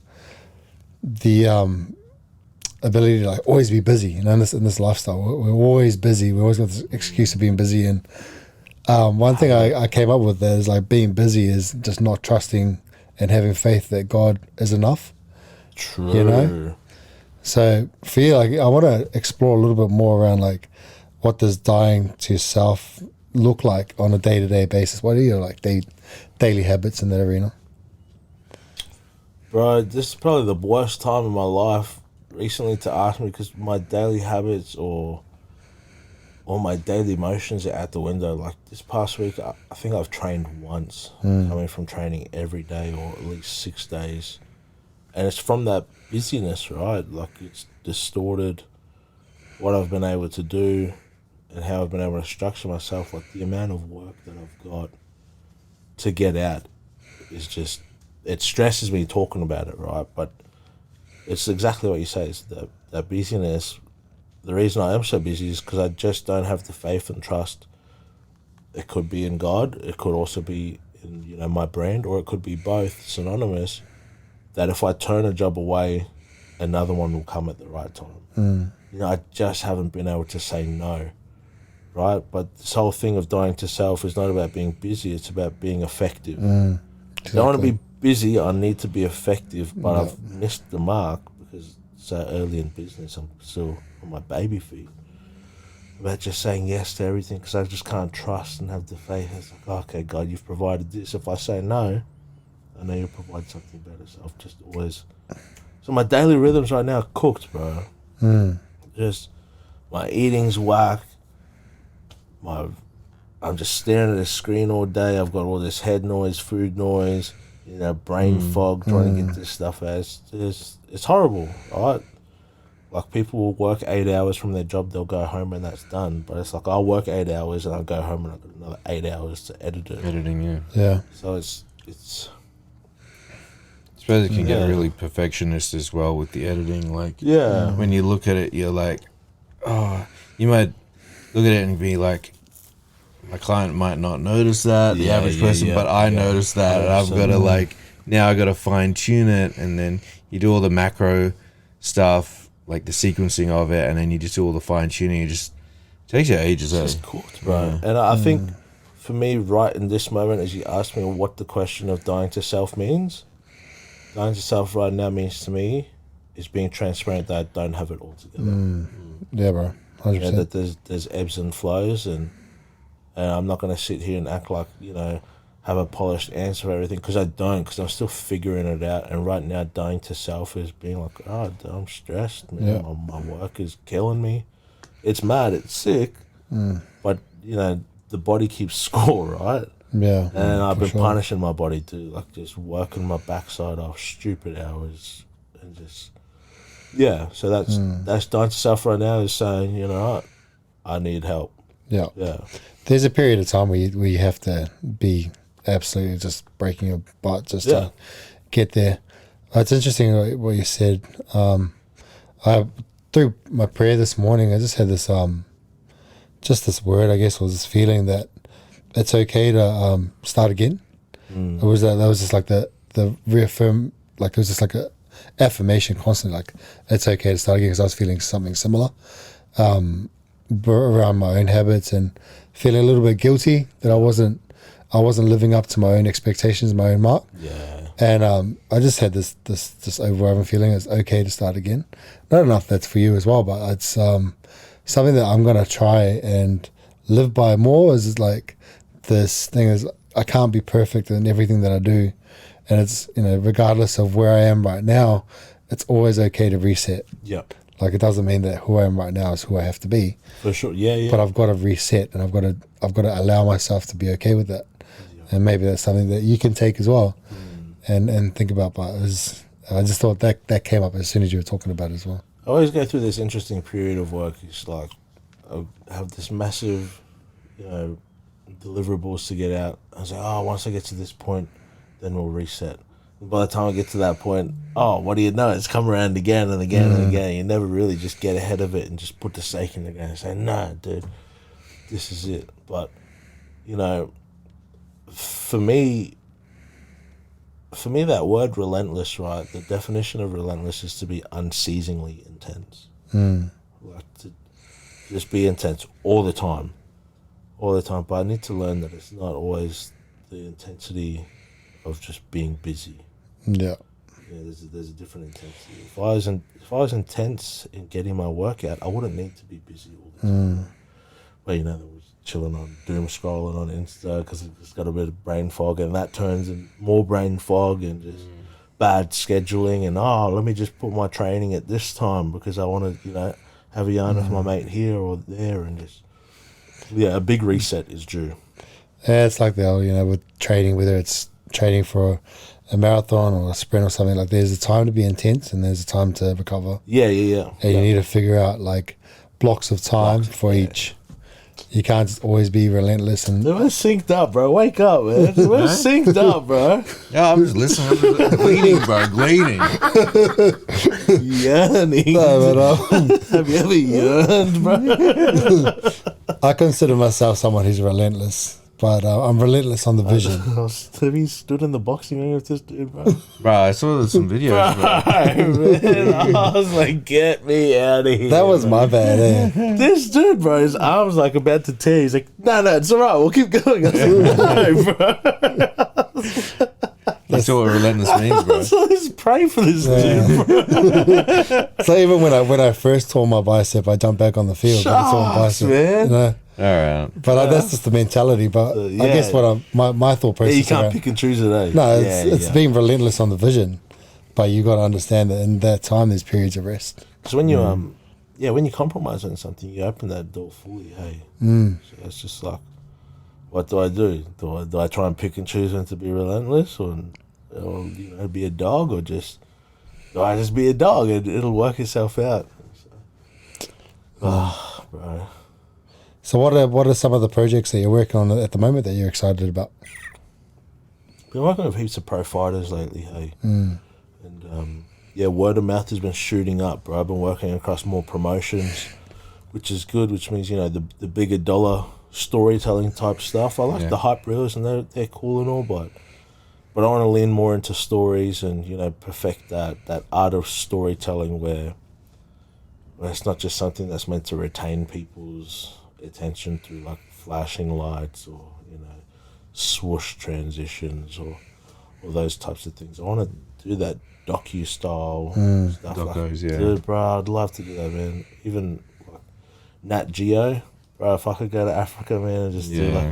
ability to like always be busy, you know, in this lifestyle. We're always busy. We always got this excuse of being busy. And one thing I came up with there is like being busy is just not trusting and having faith that God is enough. True. You know? So for you, like, I want to explore a little bit more around like, what does dying to self look like on a day-to-day basis? What are your like daily habits in that arena? Bro, this is probably the worst time in my life recently to ask me, because my daily habits or my daily emotions are out the window. Like this past week, I think I've trained once, coming from training every day or at least 6 days. And it's from that busyness, right? Like it's distorted what I've been able to do and how I've been able to structure myself. Like the amount of work that I've got to get out is just, it stresses me talking about it, right? But it's exactly what you say. It's that busyness. The reason I am so busy is because I just don't have the faith and trust. It could be in God. It could also be in, you know, my brand, or it could be both synonymous. That if I turn a job away, another one will come at the right time. You know, I just haven't been able to say no, right? But this whole thing of dying to self is not about being busy. It's about being effective. Exactly. I don't want to be busy. I need to be effective, but I've missed the mark because so early in business, I'm still on my baby feet. About just saying yes to everything because I just can't trust and have the faith. It's like, okay, God, you've provided this. If I say no, I know you'll provide something better. So I've just always... So my daily rhythms right now are cooked, bro. Just my eating's whack. I'm just staring at the screen all day. I've got all this head noise, food noise, you know, brain fog, trying to get this stuff out. It's horrible, right? Like people will work 8 hours from their job, they'll go home and that's done. But it's like I'll work 8 hours and I'll go home and I've got another 8 hours to edit it. Editing, Yeah. So it's I suppose it can get really perfectionist as well with the editing. Like, when you look at it, you're like, oh, you might look at it and be like, my client might not notice that, the average person, but I notice that, and I've got to like, now I got to fine tune it, and then you do all the macro stuff, like the sequencing of it, and then you just do all the fine tuning. It just takes you ages. It's just cooked, bro. And I think for me, right in this moment, as you asked me what the question of dying to self means, dying to self right now means to me is being transparent that I don't have it all together. Yeah, bro. 100%. Yeah, that there's ebbs and flows, and I'm not going to sit here and act like, you know, have a polished answer for everything, because I don't, because I'm still figuring it out. And right now, dying to self is being like, oh, I'm stressed, man. My work is killing me. It's mad, it's sick, but, you know, the body keeps score, right? Yeah. And I've been punishing my body too, like just working my backside off stupid hours and just, so that's dying to self right now, is saying, you know what, I need help. Yeah. Yeah. There's a period of time where you have to be absolutely just breaking your butt just to get there. It's interesting what you said. Through my prayer this morning, I just had this just this word, I guess, was this feeling that it's okay to start again. It was that was just like the reaffirm, like it was just like a affirmation constantly, like it's okay to start again, because I was feeling something similar around my own habits and feeling a little bit guilty that I wasn't living up to my own expectations, my own mark. Yeah. And I just had this overwhelming feeling it's okay to start again. I don't know if that's for you as well, but it's something that I'm gonna try and live by more. Is like this thing is I can't be perfect in everything that I do, and it's, you know, regardless of where I am right now, it's always okay to reset. Yeah. Like it doesn't mean that who I am right now is who I have to be. For sure. Yeah. But I've got to reset, and I've got to allow myself to be okay with that. And maybe that's something that you can take as well, and think about. But I just thought that came up as soon as you were talking about it as well. I always go through this interesting period of work. It's like I have this massive, you know, deliverables to get out. I was like, oh, once I get to this point, then we'll reset. By the time I get to that point, oh, what do you know? It's come around again and again and again. You never really just get ahead of it and just put the stake in the ground and say, no, dude, this is it. But, you know, for me, that word relentless, right? The definition of relentless is to be unceasingly intense. Like to just be intense all the time. But I need to learn that it's not always the intensity of just being busy. Yeah. There's a different intensity. If I was intense in getting my work out, I wouldn't need to be busy all the time. But you know, I was chilling on doom scrolling on Insta because it's got a bit of brain fog, and that turns in more brain fog and just bad scheduling. And let me just put my training at this time because I want to, you know, have a yarn with my mate here or there, and just a big reset is due. Yeah, it's like the old, you know, with training, whether it's training for a marathon or a sprint or something, like there's a time to be intense and there's a time to recover. Yeah. And you need to figure out like blocks of time for each. You can't just always be relentless. And we're synced up, bro. Wake up, man. We're synced up, bro. Yeah, I'm just listening. I'm just gleaning, bro. Gleaning. Yearning. Have you ever yearned, bro? I consider myself someone who's relentless, but I'm relentless on the vision. Have you stood in the boxing ring with this dude, bro? Bro, I saw some videos, bro. Man, I was like, get me out of here. That was my bad, eh? This dude, bro, his arm's like about to tear. He's like, no, it's all right. We'll keep going. I was like, no, bro. That's what relentless means, bro. So just pray for this dude, bro. So even when I first tore my bicep, I jumped back on the field. But I tore my bicep, man. you know? All right. But that's just the mentality. But I guess what my thought process. You can't pick and choose it, eh? No, it's being relentless on the vision, but you got to understand that in that time there's periods of rest. Because when you when you compromise on something, you open that door fully. Hey, so it's just like, what do I do? Do I try and pick and choose when to be relentless, or you know, be a dog, or do I just be a dog and it'll work itself out? So, bro. So what are some of the projects that you're working on at the moment that you're excited about? Been working with heaps of pro fighters lately, hey. And word of mouth has been shooting up, bro. I've been working across more promotions, which is good, which means, you know, the bigger dollar storytelling type stuff. I like the hype reels and they're cool and all, but I want to lean more into stories and, you know, perfect that art of storytelling where it's not just something that's meant to retain people's attention through like flashing lights or, you know, swoosh transitions or those types of things. I want to do that docu-style stuff. Docos, like, dude, bro, I'd love to do that, man. Even like Nat Geo, bro, if I could go to Africa, man, and just do like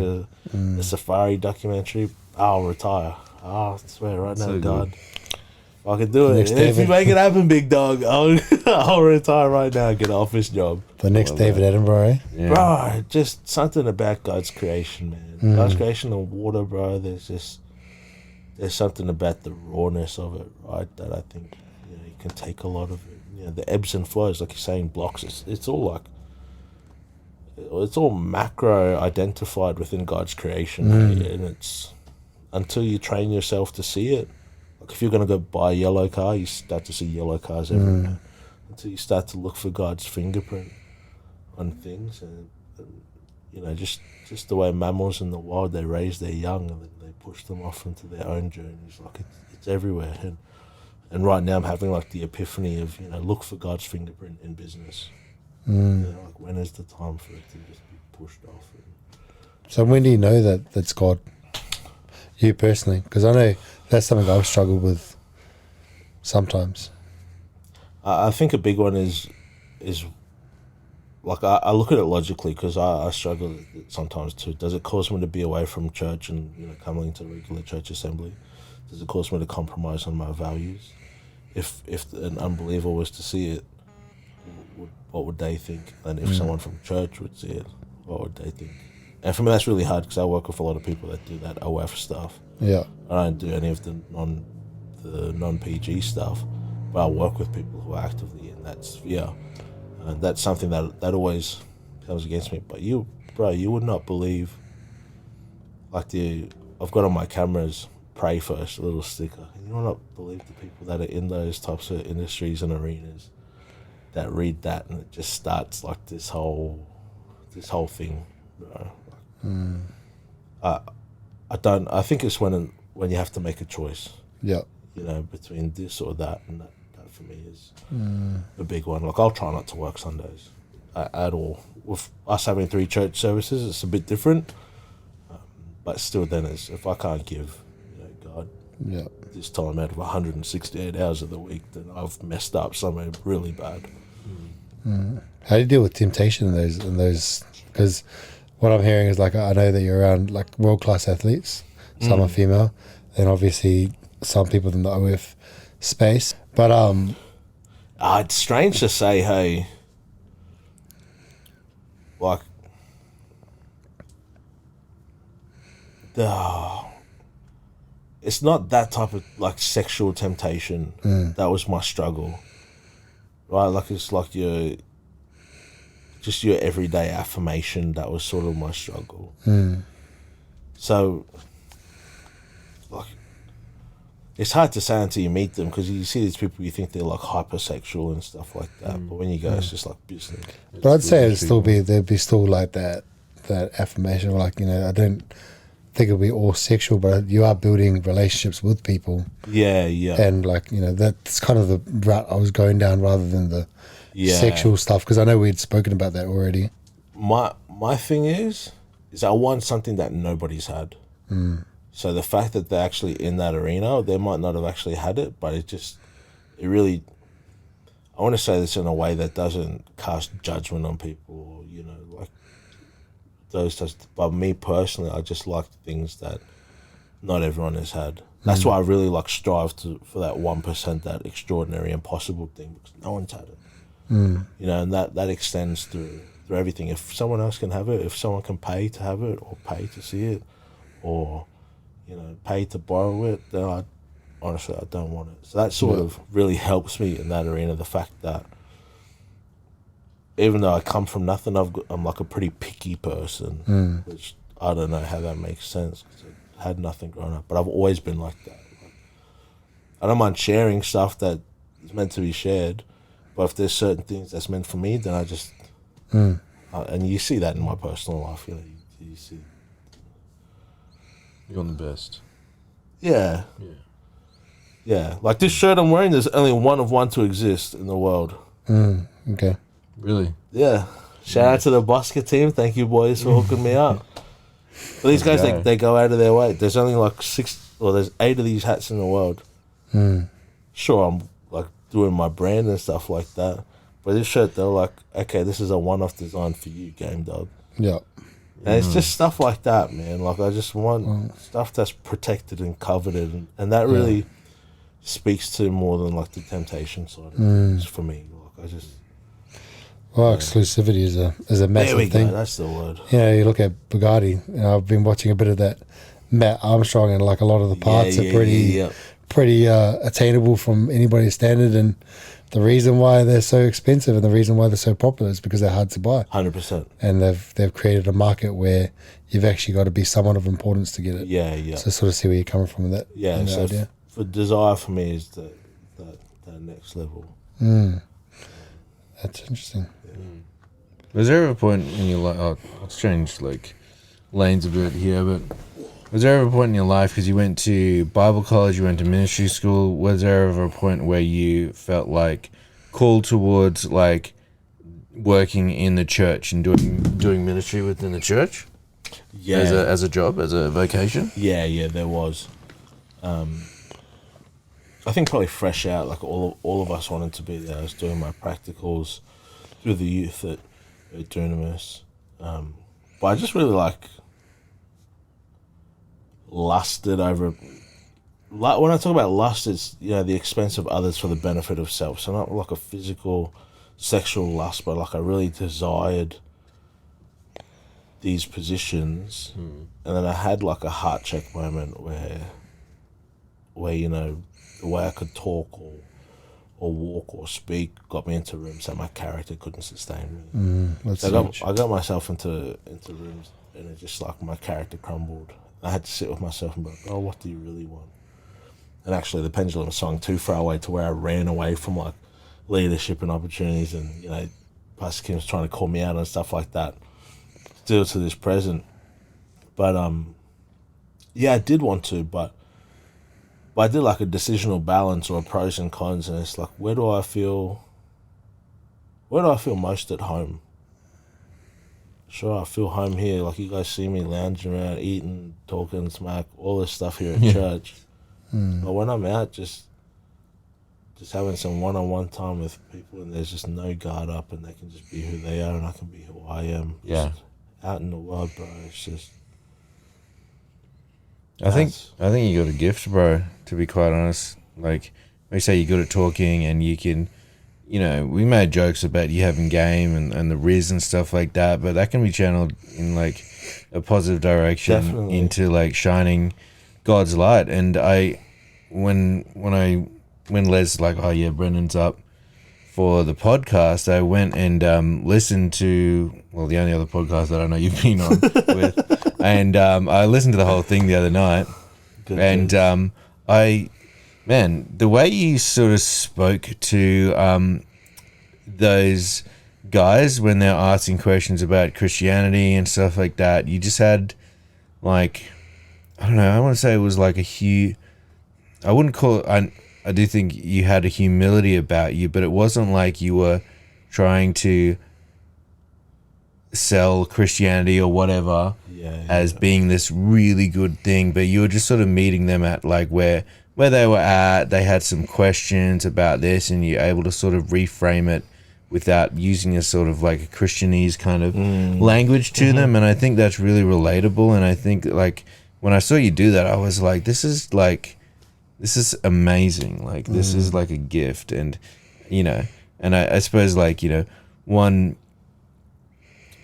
a safari documentary, I'll retire. I swear right now, so God. If I could do it. Next If David. you make it happen, big dog, I'll retire right now and get an office job. The next David Edinburgh, eh? Yeah. Bro, just something about God's creation, man. God's creation of water, bro. There's something about the rawness of it, right? That I think, you know, you can take a lot of it. You know, the ebbs and flows, like you're saying, blocks. It's all like, it's all macro identified within God's creation, and it's until you train yourself to see it. Like if you're gonna go buy a yellow car, you start to see yellow cars everywhere. Until you start to look for God's fingerprint on things, and you know, just the way mammals in the wild, they raise their young and then they push them off into their own journeys. Like it's everywhere, and right now I'm having like the epiphany of, you know, look for God's fingerprint in business. You know, like when is the time for it to just be pushed off? So when do you know that that's God? You personally, because I know that's something I've struggled with sometimes. I think a big one is like I look at it logically, because I struggle with it sometimes too. Does it cause me to be away from church and, you know, coming to regular church assembly? Does it cause me to compromise on my values? If an unbeliever was to see it, what would they think? And if someone from church would see it, what would they think? And for me, that's really hard because I work with a lot of people that do that OF stuff. Yeah. I don't do any of the non-PG stuff, but I work with people who are actively in that sphere. And that's something that always comes against me. But you would not believe, like I've got on my cameras pray first, a little sticker. And you will not believe the people that are in those types of industries and arenas that read that, and it just starts like this whole thing. You know? I think it's when you have to make a choice, Yeah. you know, between this or that, and that for me is a big one. Like, I'll try not to work Sundays at all. With us having 3 church services, it's a bit different, but still, then it's, if I can't give, you know, God Yeah. this time out of 168 hours of the week, then I've messed up somewhere really bad. How do you deal with temptation in those? Because what I'm hearing is, like, I know that you're around like world class athletes. Some are female, and obviously some people in the OF space. But It's strange to say, hey, like, it's not that type of like sexual temptation. That was my struggle, right? Like, it's like your everyday affirmation. That was sort of my struggle. So, like, it's hard to say until you meet them, because you see these people, you think they're like hypersexual and stuff like that, but when you go, it's just like business. But I'd say there'd be still like that affirmation, like, you know, I don't think it'll be all sexual, but you are building relationships with people. Yeah. And, like, you know, that's kind of the route I was going down, rather than the sexual stuff, because I know we'd spoken about that already. My thing is I want something that nobody's had. So the fact that they're actually in that arena, they might not have actually had it, but it really, I want to say this in a way that doesn't cast judgment on people, or, you know, like those types. But me personally, I just like things that not everyone has had. That's why I really like strive for that 1%, that extraordinary, impossible thing, because no one's had it. You know, and that extends through everything. If someone else can have it, if someone can pay to have it, or pay to see it, or, you know, pay to borrow it, then I don't want it. So that sort of really helps me in that arena. The fact that even though I come from nothing, I'm like a pretty picky person, which I don't know how that makes sense, because I had nothing growing up, but I've always been like that. I don't mind sharing stuff that is meant to be shared, but if there's certain things that's meant for me, then I just and you see that in my personal life, you know, you see. You're the best. Yeah. Like this shirt I'm wearing, there's only one of one to exist in the world. Okay. Really? Yeah. Shout out to the Busker team. Thank you, boys, for hooking me up. But these guys, they go out of their way. There's only like 6, or there's 8 of these hats in the world. Sure, I'm like doing my brand and stuff like that, but this shirt, they're like, okay, this is a one-off design for you, Game Dog. Yeah. And it's just stuff like that, man. Like, I just want stuff that's protected and coveted, and that really speaks to more than like the temptation side of things for me. Like, I just. Well, exclusivity is a massive thing. There we go. That's the word. Yeah, you look at Bugatti. You know, I've been watching a bit of that Matt Armstrong, and like a lot of the parts are pretty attainable from anybody's standard. And the reason why they're so expensive and the reason why they're so popular is because they're hard to buy. 100%. And they've created a market where you've actually got to be someone of importance to get it. Yeah. So sort of see where you're coming from with that. Yeah. So idea. For desire for me is that next level. That's interesting. Was there ever a point in your life? Oh, let's change like lanes a bit here, but was there ever a point in your life, because you went to Bible college, you went to ministry school, was there ever a point where you felt like called towards like working in the church and doing ministry within the church? Yeah. As a job, as a vocation? Yeah, there was. I think probably fresh out, like all of us wanted to be there. I was doing my practicals through the youth at Dunamis. But I just really lusted over. When I talk about lust, it's, you know, the expense of others for the benefit of self. So not like a physical, sexual lust, but like I really desired these positions, and then I had like a heart check moment where you know, the way I could talk or walk or speak got me into rooms that my character couldn't sustain me. That's So I got myself into rooms, and it just like my character crumbled I had to sit with myself and be like, oh, what do you really want? And actually, the pendulum swung too far away to where I ran away from like leadership and opportunities, and Pastor Kim's trying to call me out and stuff like that. Still to this present, but I did want to, but I did like a decisional balance or pros and cons, and it's like, where do I feel most at home? Sure, I feel home here. Like you guys see me lounging around, eating, talking, smack, all this stuff here at church. But when I'm out, just having some one-on-one time with people, and there's just no guard up, and they can just be who they are, and I can be who I am. Yeah. Just out in the world, bro. It's just. I think you got a gift, bro. To be quite honest, like we say, you're good at talking, and you can. We made jokes about you having game and the riz and stuff like that, but that can be channeled in like a positive direction. Definitely. Into like shining God's light. And when Les like, oh yeah, Brendan's up for the podcast, I went and listened to the only other podcast that I know you've been on with, and I listened to the whole thing the other night. Good and the way you sort of spoke to those guys when they're asking questions about Christianity and stuff like that, you just had like, I don't know, I want to say it was like I wouldn't call it, I do think you had a humility about you, but it wasn't like you were trying to sell Christianity or whatever as being this really good thing, but you were just sort of meeting them at like where they were at. They had some questions about this, and you're able to sort of reframe it without using a sort of like a Christianese kind of language to them. And I think that's really relatable. And I think like when I saw you do that, I was like, this is amazing. Like this is like a gift. And, and I suppose like, one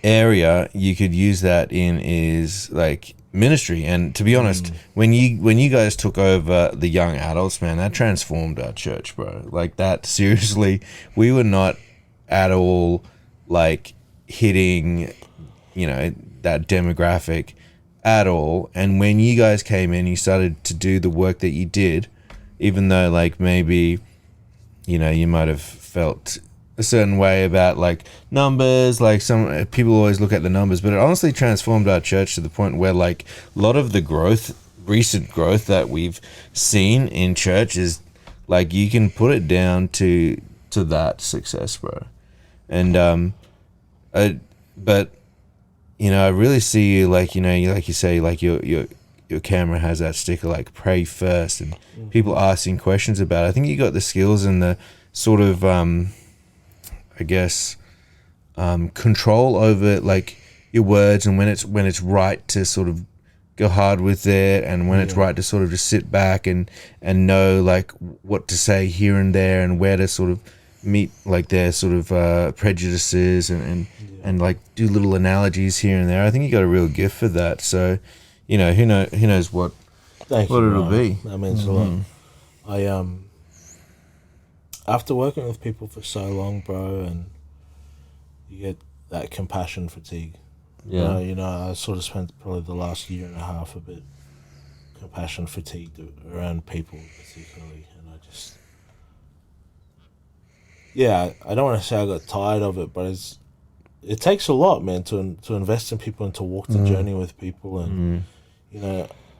area you could use that in is like ministry. And to be honest, when you guys took over the young adults, man, that transformed our church, bro. Like that, seriously, we were not at all like hitting that demographic at all. And when you guys came in, you started to do the work that you did, even though like maybe you might have felt a certain way about like numbers, like some people always look at the numbers, but it honestly transformed our church to the point where like a lot of the recent growth that we've seen in church is like you can put it down to that success, bro. And I really see you like like you say, like your camera has that sticker like pray first, and people asking questions about it. I think you got the skills and the sort of control over like your words, and when it's right to sort of go hard with it, and when it's right to sort of just sit back and know like what to say here and there, and where to sort of meet like their sort of prejudices and like do little analogies here and there. I think you got a real gift for that. So, who knows what it'll be. That means a lot. I after working with people for so long, bro, and you get that compassion fatigue. Yeah. I sort of spent probably the last year and a half a bit compassion fatigued around people particularly, and I just I don't want to say I got tired of it, but it takes a lot, man, to invest in people and to walk the journey with people. And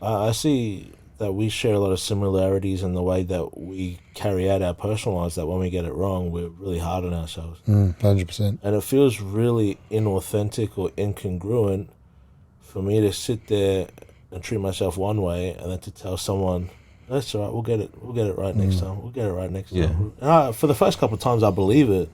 I see that we share a lot of similarities in the way that we carry out our personal lives, that when we get it wrong, we're really hard on ourselves. 100%. And it feels really inauthentic or incongruent for me to sit there and treat myself one way, and then to tell someone, that's all right, we'll get it right next time. We'll get it right next time. And for the first couple of times, I believe it.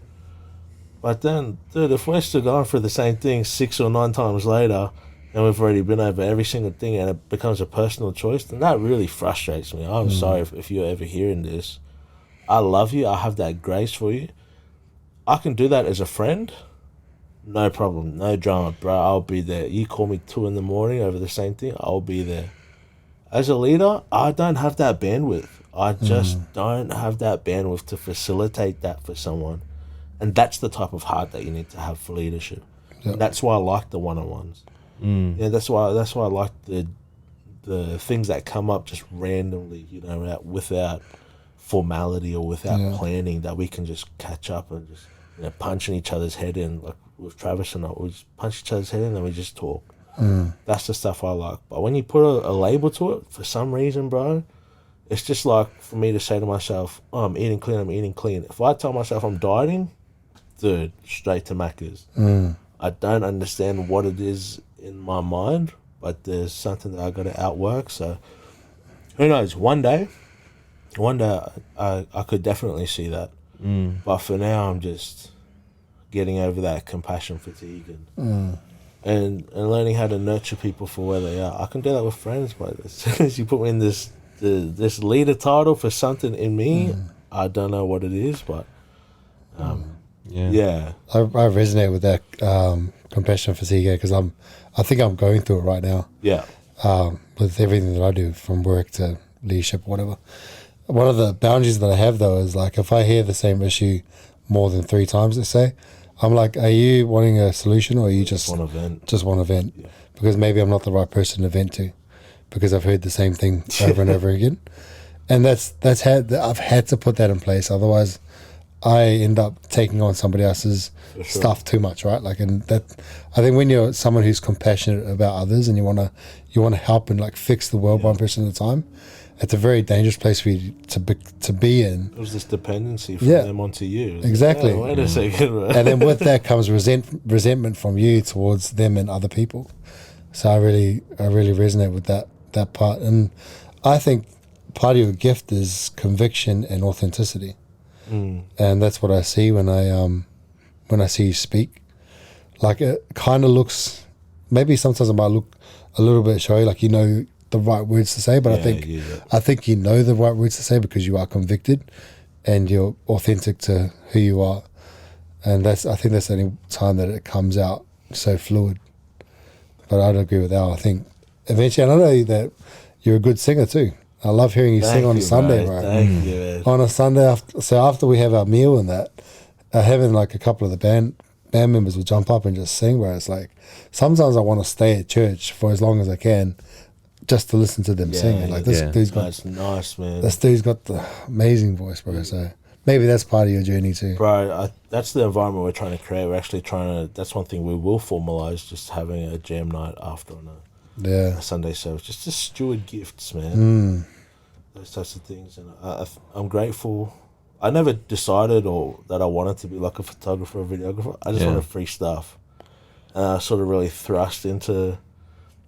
But then, dude, if we're still going through the same thing 6 or 9 times later, and we've already been over every single thing, and it becomes a personal choice, then that really frustrates me. I'm sorry if you're ever hearing this. I love you. I have that grace for you. I can do that as a friend. No problem. No drama, bro. I'll be there. You call me 2 a.m. over the same thing, I'll be there. As a leader, I don't have that bandwidth. I just don't have that bandwidth to facilitate that for someone. And that's the type of heart that you need to have for leadership. Yep. That's why I like the one-on-ones. Yeah, that's why I like the the things that come up just randomly, you know, without formality or without Yeah. planning, that we can just catch up and just, you know, punching each other's head in, like with Travis and I, we just punch each other's head in and we just talk. That's the stuff I like. But when you put a label to it, for some reason, bro, it's just like for me to say to myself, oh, I'm eating clean. If I tell myself I'm dieting, dude, straight to Macca's. I don't understand what it is in my mind, but there's something that I got to outwork. So who knows? One day I could definitely see that. But for now, I'm just getting over that compassion fatigue and learning how to nurture people for where they are. I can do that with friends, but as soon as you put me in this leader title for something in me, I don't know what it is, but yeah. I resonate with that compassion fatigue because I think I'm going through it right now. Yeah. With everything that I do, from work to leadership, whatever. One of the boundaries that I have though is like if I hear the same issue more than 3 times, let's say, I'm like, are you wanting a solution or are you just One event. Just one event? Yeah. Because maybe I'm not the right person to vent to, because I've heard the same thing over and over again, and I've had to put that in place. Otherwise, I end up taking on somebody else's For sure. stuff too much, right? Like, and that I think when you're someone who's compassionate about others and you wanna help and like fix the world one person at a time, it's a very dangerous place for you to be in. It was this dependency from Yeah. them onto you. It's Exactly. Like, oh, wait a second, bro. And then with that comes resentment from you towards them and other people. So I really resonate with that part, and I think part of your gift is conviction and authenticity, and that's what I see when I see you speak. Like it kind of looks, maybe sometimes it might look a little bit showy, like you know the right words to say, but I think you know the right words to say because you are convicted and you're authentic to who you are, and I think that's the only time that it comes out so fluid. But I'd agree with Al. I think eventually, and I know that you're a good singer too. I love hearing you sing on a Sunday, bro. Thank you, man. On a Sunday, after we have our meal and that, having like a couple of the band members will jump up and just sing, bro. It's like sometimes I want to stay at church for as long as I can, just to listen to them sing. Like this dude's got, That's nice, man. this dude's got the amazing voice, bro. So maybe that's part of your journey too. Bro, that's the environment we're trying to create. We're actually trying to, that's one thing we will formalize, just having a jam night after on Yeah. a Sunday service, just to steward gifts, man. Those types of things. And I'm grateful. I never decided that I wanted to be like a photographer or videographer. I just wanted free stuff. And I sort of really thrust into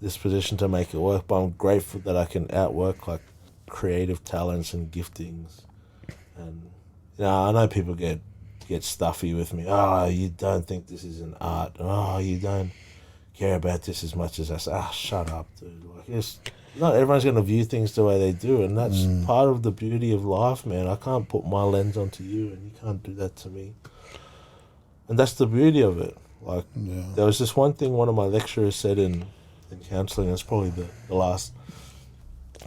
this position to make it work. But I'm grateful that I can outwork like creative talents and giftings. And you know, I know people get stuffy with me. Oh, you don't think this is an art. Oh, you don't care about this as much as I say. Ah, shut up, dude. Like, it's not everyone's going to view things the way they do, and that's part of the beauty of life, man. I can't put my lens onto you, and you can't do that to me. And that's the beauty of it. Like, there was this one thing one of my lecturers said in counselling. It's probably the last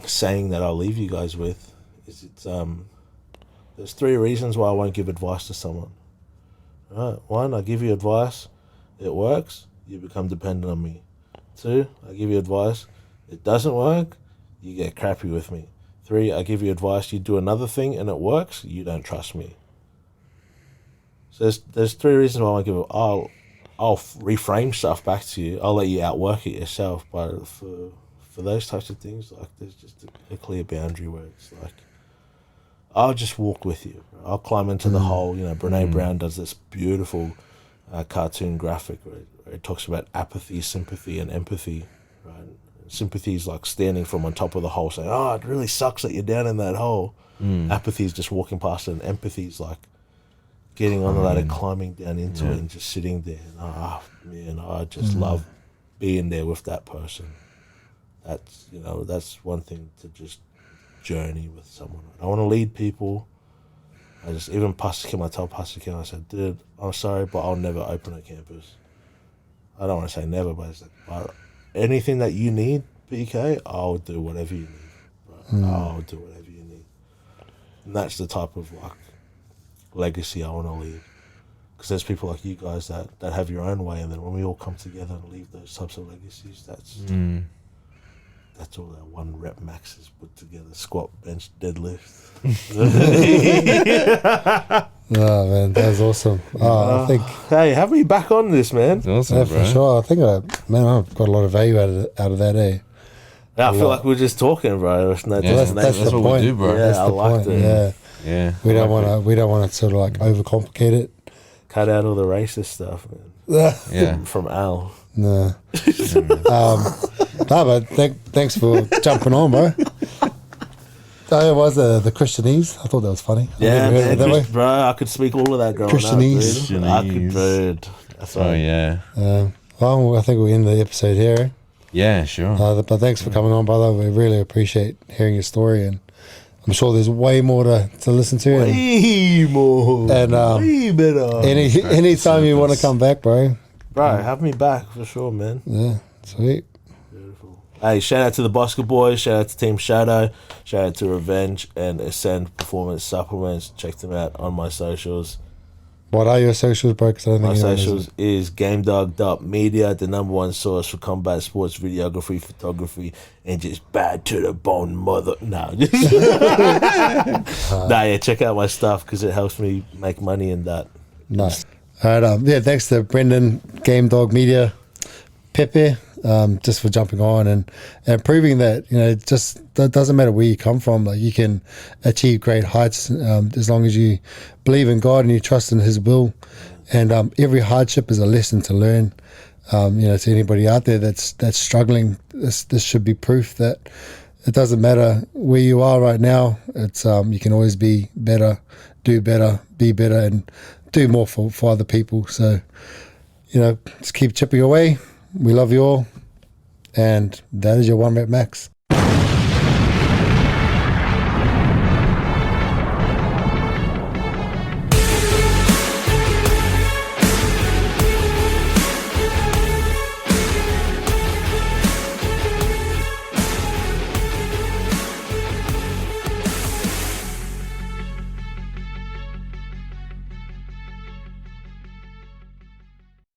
saying that I'll leave you guys with. Is there's 3 reasons why I won't give advice to someone. Right? 1, I give you advice, it works, you become dependent on me. 2, I give you advice, it doesn't work, you get crappy with me. 3, I give you advice, you do another thing and it works, you don't trust me. So there's 3 reasons why I won't give it. I'll reframe stuff back to you. I'll let you outwork it yourself. But for those types of things, like there's just a clear boundary where it's like, I'll just walk with you. I'll climb into the hole. You know, Brene Brown does this beautiful cartoon graphic where it talks about apathy, sympathy, and empathy. Right? Sympathy is like standing from on top of the hole saying, oh, it really sucks that you're down in that hole. Apathy is just walking past it, and empathy is like getting on the ladder, climbing down into it, and just sitting there. And, I just love being there with that person. That's one thing to just journey with someone. I want to lead people. I told Pastor Kim, I said, dude, I'm sorry, but I'll never open a campus. I don't want to say never, but it's like, but anything that you need, PK, I'll do whatever you need. Right? I'll do whatever you need. And that's the type of like legacy I want to leave. Because there's people like you guys that have your own way, and then when we all come together and leave those types of legacies, That's all that 1 rep max is put together. Squat, bench, deadlift. Oh man, that was awesome. I think Hey, have me back on this, man. It's awesome, yeah, bro. for sure. I think I've got a lot of value out of that. Yeah, I feel like we're just talking, bro. There's no Yeah, that's destination. that's the what point. we do, bro. Yeah, That's I the liked point. it. Yeah, Yeah. we don't I like want to. We don't want to sort of like overcomplicate it. Cut out all the racist stuff, man. it. Yeah. From Al. No. No, but thanks for jumping on, bro. It was the Christianese. I thought that was funny. I Yeah, never heard of man, it that way. bro, I could speak all of that growing Christianese. up, dude. I could, dude. That's Oh, right. yeah. Well, I think we'll end the episode here. Yeah, sure. But thanks for coming on, brother. We really appreciate hearing your story, and I'm sure there's way more to listen to. And Way more. And, way better. anytime you want to come back, bro. Bro, have me back for sure, man. Yeah, sweet. Hey, shout out to the Bosco Boys, shout out to Team Shadow, shout out to Revenge and Ascend Performance Supplements. Check them out on my socials. What are your socials, bro? 'Cause I don't My think anyone knows socials is GameDog.media, the #1 source for combat sports videography, photography, and just bad to the bone mother. Nah, yeah, check out my stuff because it helps me make money in that. Nice. All right. Yeah. Thanks to Brendan, Game Dog Media, Pepe, just for jumping on and proving that just that doesn't matter where you come from. Like you can achieve great heights as long as you believe in God and you trust in His will. And every hardship is a lesson to learn. To anybody out there that's struggling, this should be proof that it doesn't matter where you are right now. It's you can always be better, do better, be better, and do more for other people. So, just keep chipping away. We love you all. And that is your 1 rep max.